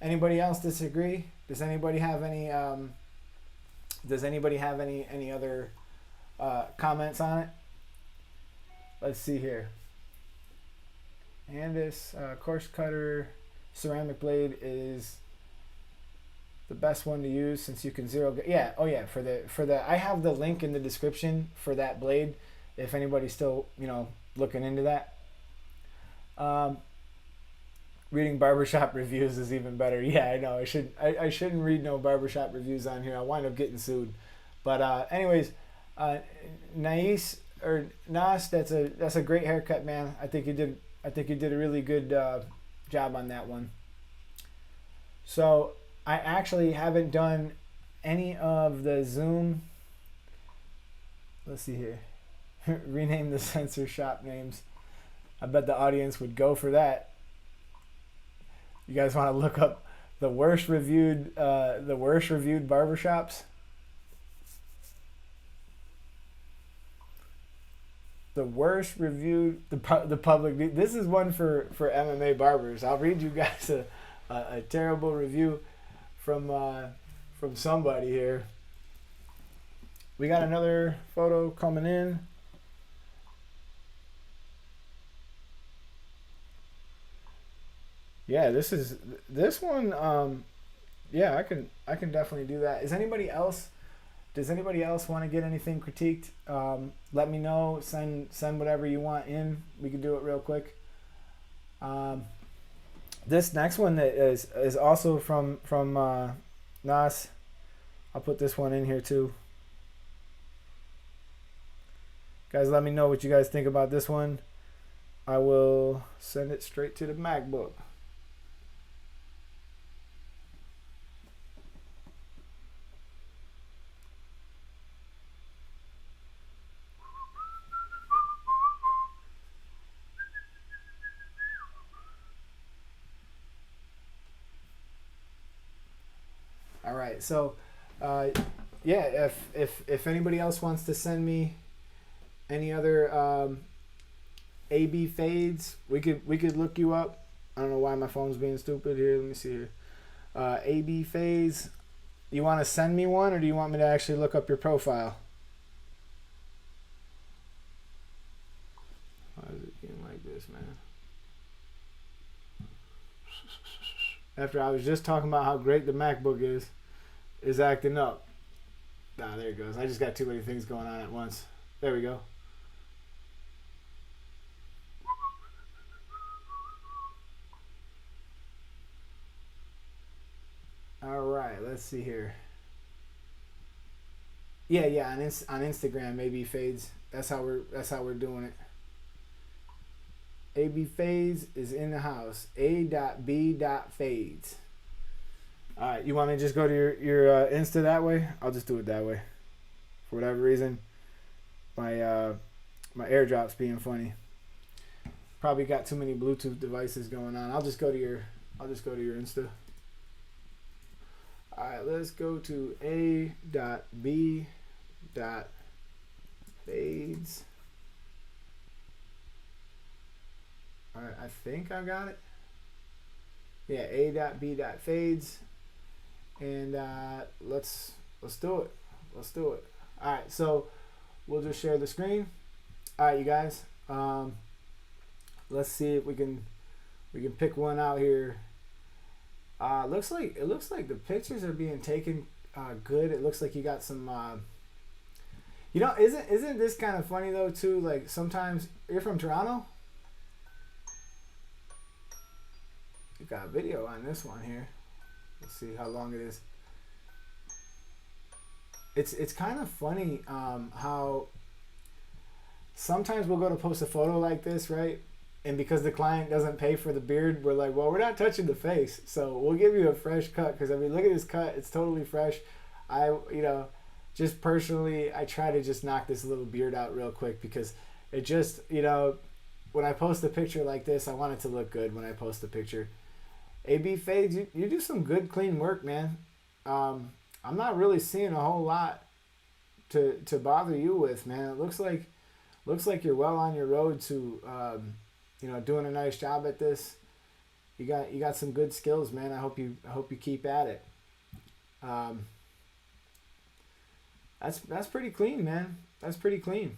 S1: Anybody else disagree? Does anybody have any any other comments on it? Let's see here. And this coarse cutter ceramic blade is the best one to use since you can yeah, oh yeah, for the I have the link in the description for that blade if anybody's still, you know, looking into that. Reading barbershop reviews is even better. Yeah, I know. I shouldn't read no barbershop reviews on here. I wind up getting sued. But anyways, Nas, that's a great haircut, man. I think you did a really good job on that one. So I actually haven't done any of the Zoom. Let's see here. Rename the sensor shop names. I bet the audience would go for that. You guys want to look up the worst reviewed barbershops? The worst reviewed the public. This is one for MMA barbers. I'll read you guys a terrible review from somebody here. We got another photo coming in. Yeah, this one. Yeah, I can definitely do that. Does anybody else want to get anything critiqued? Let me know. Send whatever you want in. We can do it real quick. This next one that is also from Nas. I'll put this one in here too. Guys, let me know what you guys think about this one. I will send it straight to the MacBook. All right, so yeah, if anybody else wants to send me any other AB fades, we could look you up I don't know why my phone's being stupid here. Let me see here. AB Phase. You want to send me one, or do you want me to actually look up your profile? Why is it being like this, man? After I was just talking about how great the MacBook is acting up. Nah, there it goes. I just got too many things going on at once. There we go. All right, let's see here. Yeah, on Instagram, AB Fades. That's how we're doing it. AB Fades is in the house. A.B.Fades. All right, you want me to just go to your Insta that way? I'll just do it that way. For whatever reason, my AirDrop's being funny. Probably got too many Bluetooth devices going on. I'll just go to your Insta. All right, let's go to A.B.Fades. All right, I think I got it. Yeah, A.B.Fades. And let's do it. Let's do it. All right, so we'll just share the screen. All right, you guys. Let's see if we can pick one out here. It looks like the pictures are being taken good. It looks like you got some. Isn't this kind of funny though too? Like sometimes you're from Toronto. You got a video on this one here. Let's see how long it is. It's kind of funny how sometimes we'll go to post a photo like this, right? And because the client doesn't pay for the beard, we're like, well, we're not touching the face, so we'll give you a fresh cut. Because I mean, look at this cut; it's totally fresh. Just personally, I try to just knock this little beard out real quick because it just, when I post a picture like this, I want it to look good when I post a picture. AB Fades, you do some good, clean work, man. I'm not really seeing a whole lot to bother you with, man. It looks like you're well on your road to, doing a nice job at this. You got some good skills, man. I hope you keep at it. That's pretty clean, man. That's pretty clean.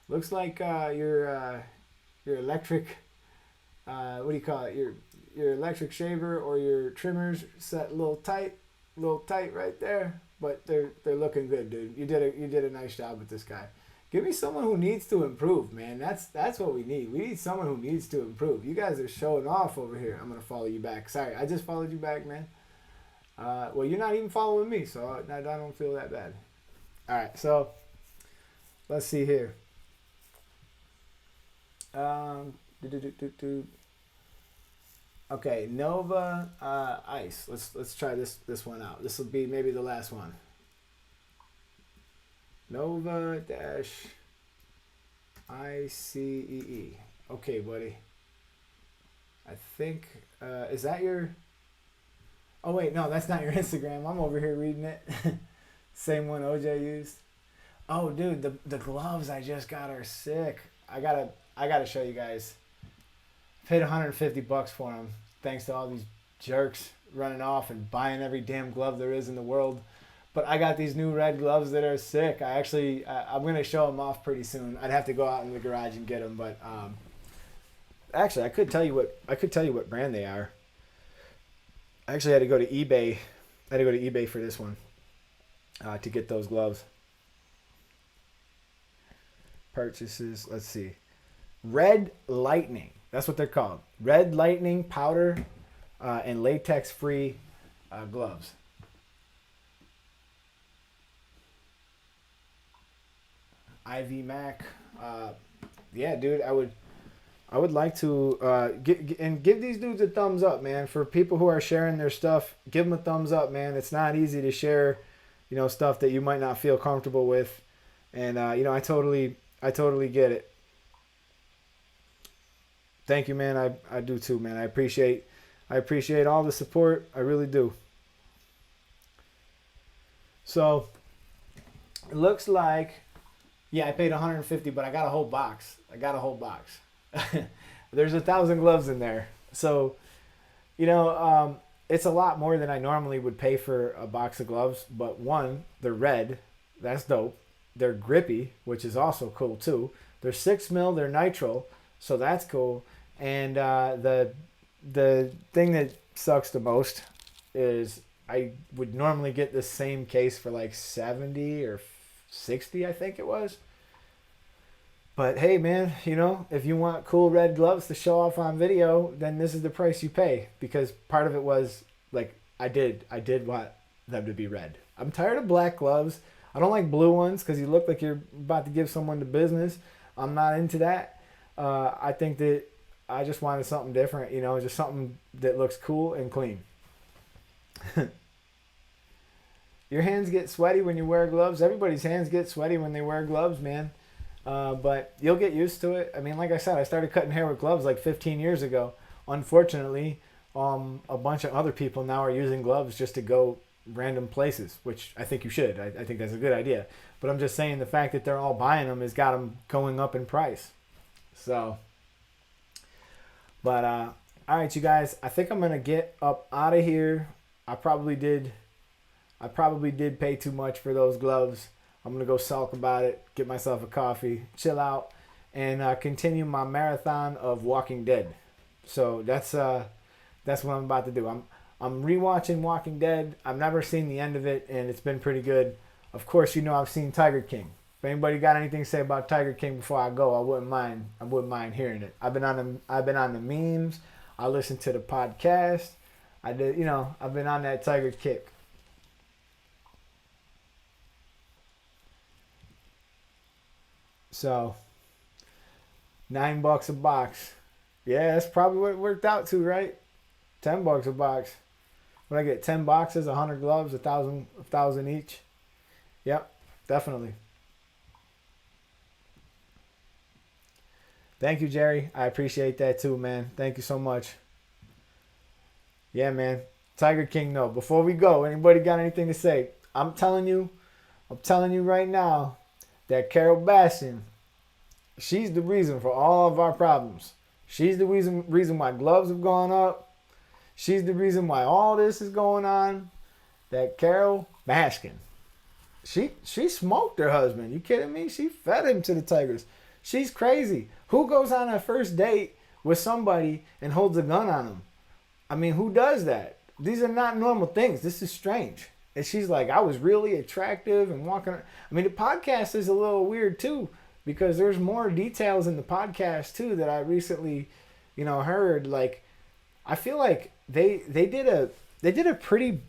S1: Looks like your electric. What do you call it? Your electric shaver or your trimmers set a little tight right there, but they're looking good, dude. You did a nice job with this guy. Give me someone who needs to improve, man. That's what we need. We need someone who needs to improve. You guys are showing off over here. I'm gonna follow you back. Sorry, I just followed you back, man. Well, you're not even following me, so I don't feel that bad. All right, so let's see here. Okay, Nova Ice. Let's try this one out. This will be maybe the last one. Nova dash ICEE. Okay, buddy. I think is that your? Oh wait, no, that's not your Instagram. I'm over here reading it. Same one OJ used. Oh, dude, the gloves I just got are sick. I gotta show you guys. Paid $150 for them, thanks to all these jerks running off and buying every damn glove there is in the world. But I got these new red gloves that are sick. I'm gonna show them off pretty soon. I'd have to go out in the garage and get them, but actually, I could tell you what brand they are. I actually had to go to eBay. I had to go to eBay for this one to get those gloves. Purchases. Let's see. Red Lightning. That's what they're called. Red Lightning powder and latex-free gloves. IV Mac. Yeah, dude, I would like to give these dudes a thumbs up, man. For people who are sharing their stuff, give them a thumbs up, man. It's not easy to share, stuff that you might not feel comfortable with, and I totally get it. Thank you, man. I do too, man. I appreciate all the support. I really do. So it looks like, yeah, I paid $150, but I got a whole box. There's 1,000 gloves in there. So, you know, it's a lot more than I normally would pay for a box of gloves. But one, they're red. That's dope. They're grippy, which is also cool too. They're 6 mil. They're nitrile, so that's cool. And the thing that sucks the most is I would normally get the same case for like 70 or 60, I think it was. But hey, man, you know, if you want cool red gloves to show off on video, then this is the price you pay. Because part of it was like I did want them to be red. I'm tired of black gloves. I don't like blue ones because you look like you're about to give someone the business. I'm not into that. I think that I just wanted something different, you know, just something that looks cool and clean. Your hands get sweaty when you wear gloves. Everybody's hands get sweaty when they wear gloves, man. But you'll get used to it. I mean, like I said, I started cutting hair with gloves like 15 years ago. Unfortunately, a bunch of other people now are using gloves just to go random places, which I think you should. I think that's a good idea. But I'm just saying the fact that they're all buying them has got them going up in price. So, but all right, you guys. I think I'm gonna get up out of here. I probably did. I probably did pay too much for those gloves. I'm gonna go sulk about it, get myself a coffee, chill out, and continue my marathon of Walking Dead. So that's what I'm about to do. I'm rewatching Walking Dead. I've never seen the end of it, and it's been pretty good. Of course, you know I've seen Tiger King. If anybody got anything to say about Tiger King before I go, I wouldn't mind. I wouldn't mind hearing it. I've been on the memes. I listened to the podcast. I did. You know, I've been on that Tiger kick. So $9 a box. Yeah, that's probably what it worked out to, right? $10 a box. When I get 10 boxes, 100 gloves, a thousand each. Yep, definitely. Thank you, Jerry. I appreciate that too, man. Thank you so much. Yeah, man. Tiger King, no. Before we go, anybody got anything to say? I'm telling you right now that Carol Bastion, she's the reason for all of our problems. She's the reason why gloves have gone up. She's the reason why all this is going on. That Carol Baskin. She smoked her husband. You kidding me? She fed him to the tigers. She's crazy. Who goes on a first date with somebody and holds a gun on them? I mean, who does that? These are not normal things. This is strange. And she's like, I was really attractive and walking. I mean, the podcast is a little weird too because there's more details in the podcast too that I recently, you know, heard. Like, I feel like they did a pretty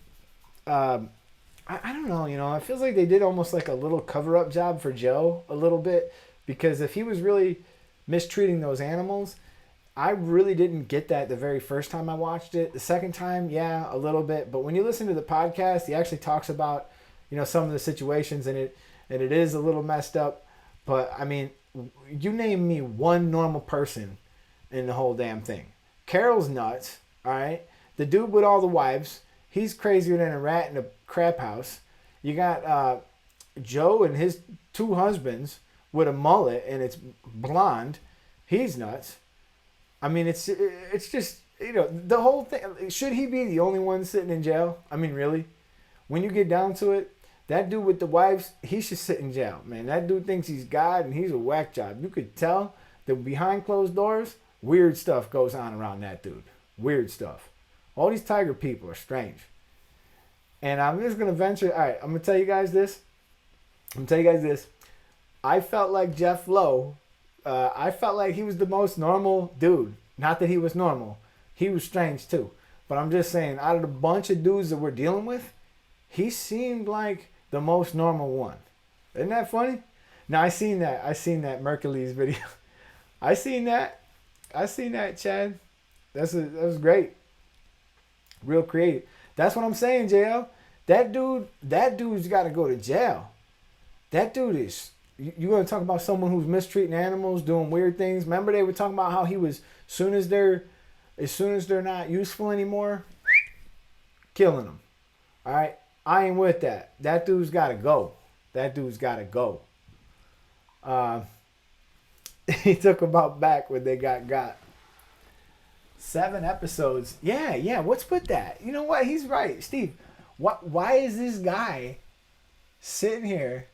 S1: I don't know, you know, it feels like they did almost like a little cover up job for Joe a little bit because if he was really mistreating those animals, I really didn't get that the very first time I watched it. The second time, yeah, a little bit, but when you listen to the podcast, he actually talks about, you know, some of the situations in it and it is a little messed up, but I mean, you name me one normal person in the whole damn thing. Carol's nuts, all right? The dude with all the wives, he's crazier than a rat in a crap house. You got Joe and his two husbands with a mullet and it's blonde. He's nuts. I mean, it's just, you know, the whole thing. Should he be the only one sitting in jail? I mean, really? When you get down to it, that dude with the wives, he should sit in jail, man. That dude thinks he's God and he's a whack job. You could tell that behind closed doors, weird stuff goes on around that dude. Weird stuff. All these tiger people are strange. And I'm just going to venture. All right, I'm going to tell you guys this. I felt like Jeff Lowe. I felt like he was the most normal dude. Not that he was normal. He was strange too. But I'm just saying, out of the bunch of dudes that we're dealing with, he seemed like the most normal one. Isn't that funny? Now, I seen that. I seen that Mercules video. I seen that. Chad. That was great. Real creative. That's what I'm saying, JL. That dude's got to go to jail. That dude is. You want to talk about someone who's mistreating animals, doing weird things? Remember they were talking about how he was, as soon as they're not useful anymore, killing them. All right, I ain't with that. That dude's got to go. He took them out back when they got. 7 episodes. Yeah, yeah. What's with that? You know what? He's right, Steve. Why is this guy sitting here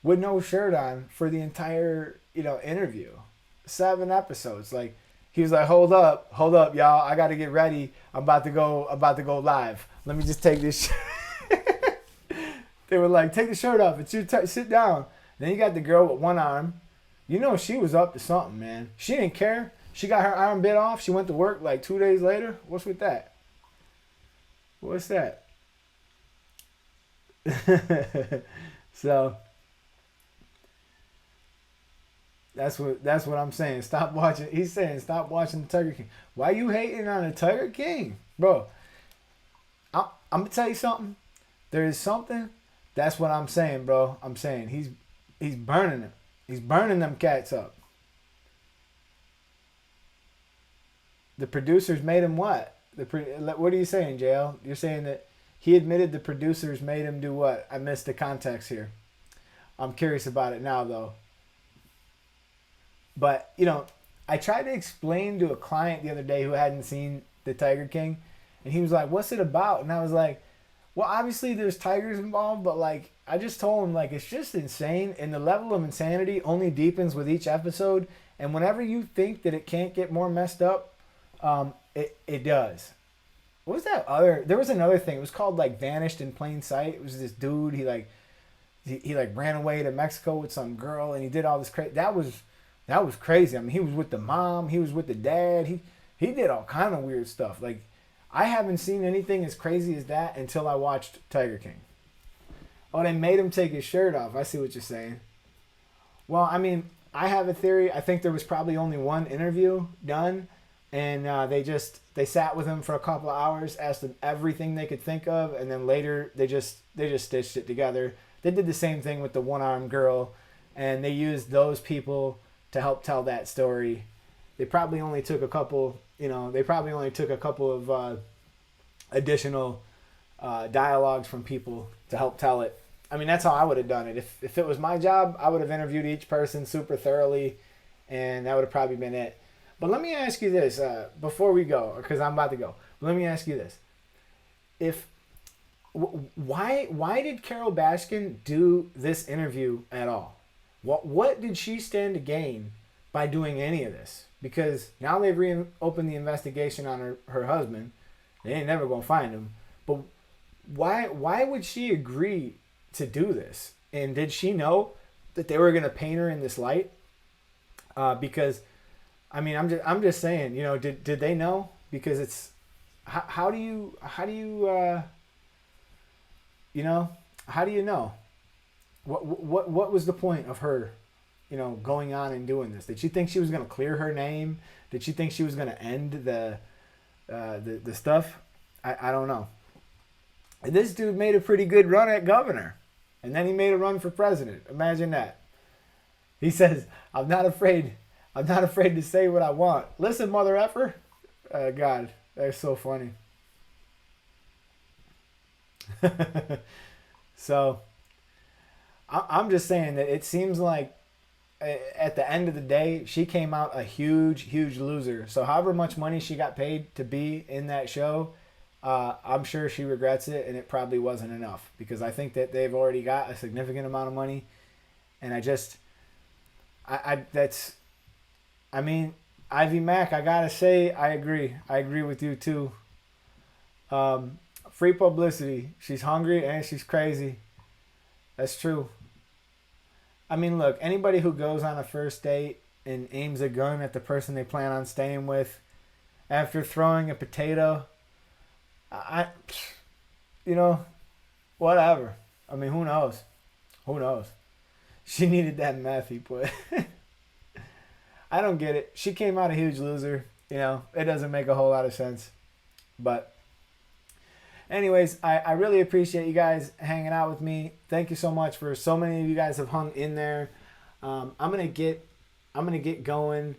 S1: with no shirt on for the entire interview? 7 episodes. Like he was like, hold up, y'all. I got to get ready. I'm about to go live. Let me just take this. They were like, take the shirt off. It's your sit down. Then you got the girl with one arm. You know she was up to something, man. She didn't care. She got her arm bit off. She went to work like 2 days later. What's with that? What's that? So that's what I'm saying. Stop watching. He's saying stop watching the Tiger King. Why you hating on the Tiger King, bro? I'm gonna tell you something. There is something. That's what I'm saying, bro. I'm saying he's burning them. He's burning them cats up. The producers made him what? What are you saying, JL? You're saying that he admitted the producers made him do what? I missed the context here. I'm curious about it now, though. But, I tried to explain to a client the other day who hadn't seen the Tiger King, and he was like, what's it about? And I was like, well, obviously there's tigers involved, but, like, I just told him, like, it's just insane, and the level of insanity only deepens with each episode, and whenever you think that it can't get more messed up, it does. What was that other? There was another thing. It was called like Vanished in Plain Sight. It was this dude. He ran away to Mexico with some girl, and he did all this crazy. That was crazy. I mean, he was with the mom. He was with the dad. He did all kind of weird stuff. Like, I haven't seen anything as crazy as that until I watched Tiger King. Oh, they made him take his shirt off. I see what you're saying. Well, I mean, I have a theory. I think there was probably only one interview done. And they sat with him for a couple of hours, asked him everything they could think of, and then later they just stitched it together. They did the same thing with the one-armed girl, and they used those people to help tell that story. They probably only took a couple, of additional dialogues from people to help tell it. I mean, that's how I would have done it. If it was my job, I would have interviewed each person super thoroughly, and that would have probably been it. But let me ask you this before we go, because I'm about to go. But let me ask you this: why did Carol Baskin do this interview at all? What did she stand to gain by doing any of this? Because now they've reopened the investigation on her husband. They ain't never gonna find him. But why would she agree to do this? And did she know that they were gonna paint her in this light? Because I mean, I'm just saying, did they know? Because it's how do you know? What was the point of her, going on and doing this? Did she think she was going to clear her name? Did she think she was going to end the stuff? I don't know. This dude made a pretty good run at governor, and then he made a run for president. Imagine that. He says, I'm not afraid to say what I want. Listen, mother effer. God, that's so funny. So, I'm just saying that it seems like at the end of the day, she came out a huge, huge loser. So however much money she got paid to be in that show, I'm sure she regrets it, and it probably wasn't enough, because I think that they've already got a significant amount of money. And I mean, Ivy Mack, I gotta say, I agree. I agree with you too. Free publicity. She's hungry and she's crazy. That's true. I mean, look, anybody who goes on a first date and aims a gun at the person they plan on staying with after throwing a potato, whatever. I mean, who knows? Who knows? She needed that meth he put. I don't get it. She came out a huge loser. It doesn't make a whole lot of sense. But anyways, I really appreciate you guys hanging out with me. Thank you so much for so many of you guys have hung in there. I'm gonna get going,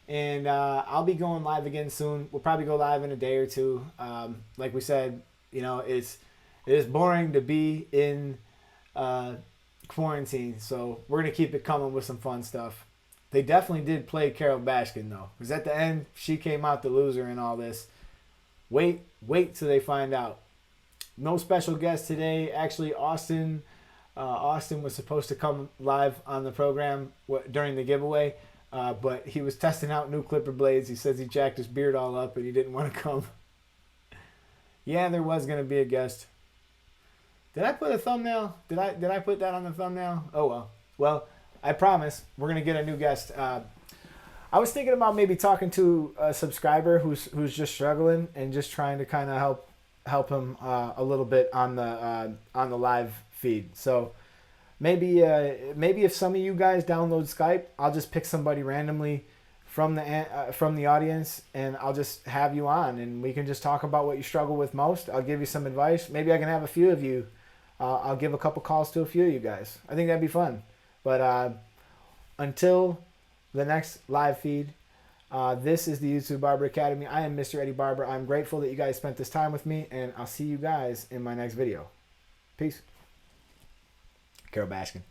S1: and I'll be going live again soon. We'll probably go live in a day or two. Like we said, it is boring to be in quarantine, so we're gonna keep it coming with some fun stuff. They definitely did play Carol Baskin though, because at the end she came out the loser in all this. Wait till they find out. No special guest today. Actually, Austin was supposed to come live on the program during the giveaway, but he was testing out new clipper blades. He says he jacked his beard all up and he didn't want to come. Yeah, there was going to be a guest. Did I put a thumbnail? Did I put that on the thumbnail? Oh well. Well, I promise we're going to get a new guest. I was thinking about maybe talking to a subscriber who's just struggling and just trying to kind of help him a little bit on the live feed. So maybe if some of you guys download Skype, I'll just pick somebody randomly from the audience and I'll just have you on and we can just talk about what you struggle with most. I'll give you some advice. Maybe I can have a few of you. I'll give a couple calls to a few of you guys. I think that'd be fun. But until the next live feed, this is the YouTube Barber Academy. I am Mr. Eddie Barber. I'm grateful that you guys spent this time with me, and I'll see you guys in my next video. Peace. Carol Baskin.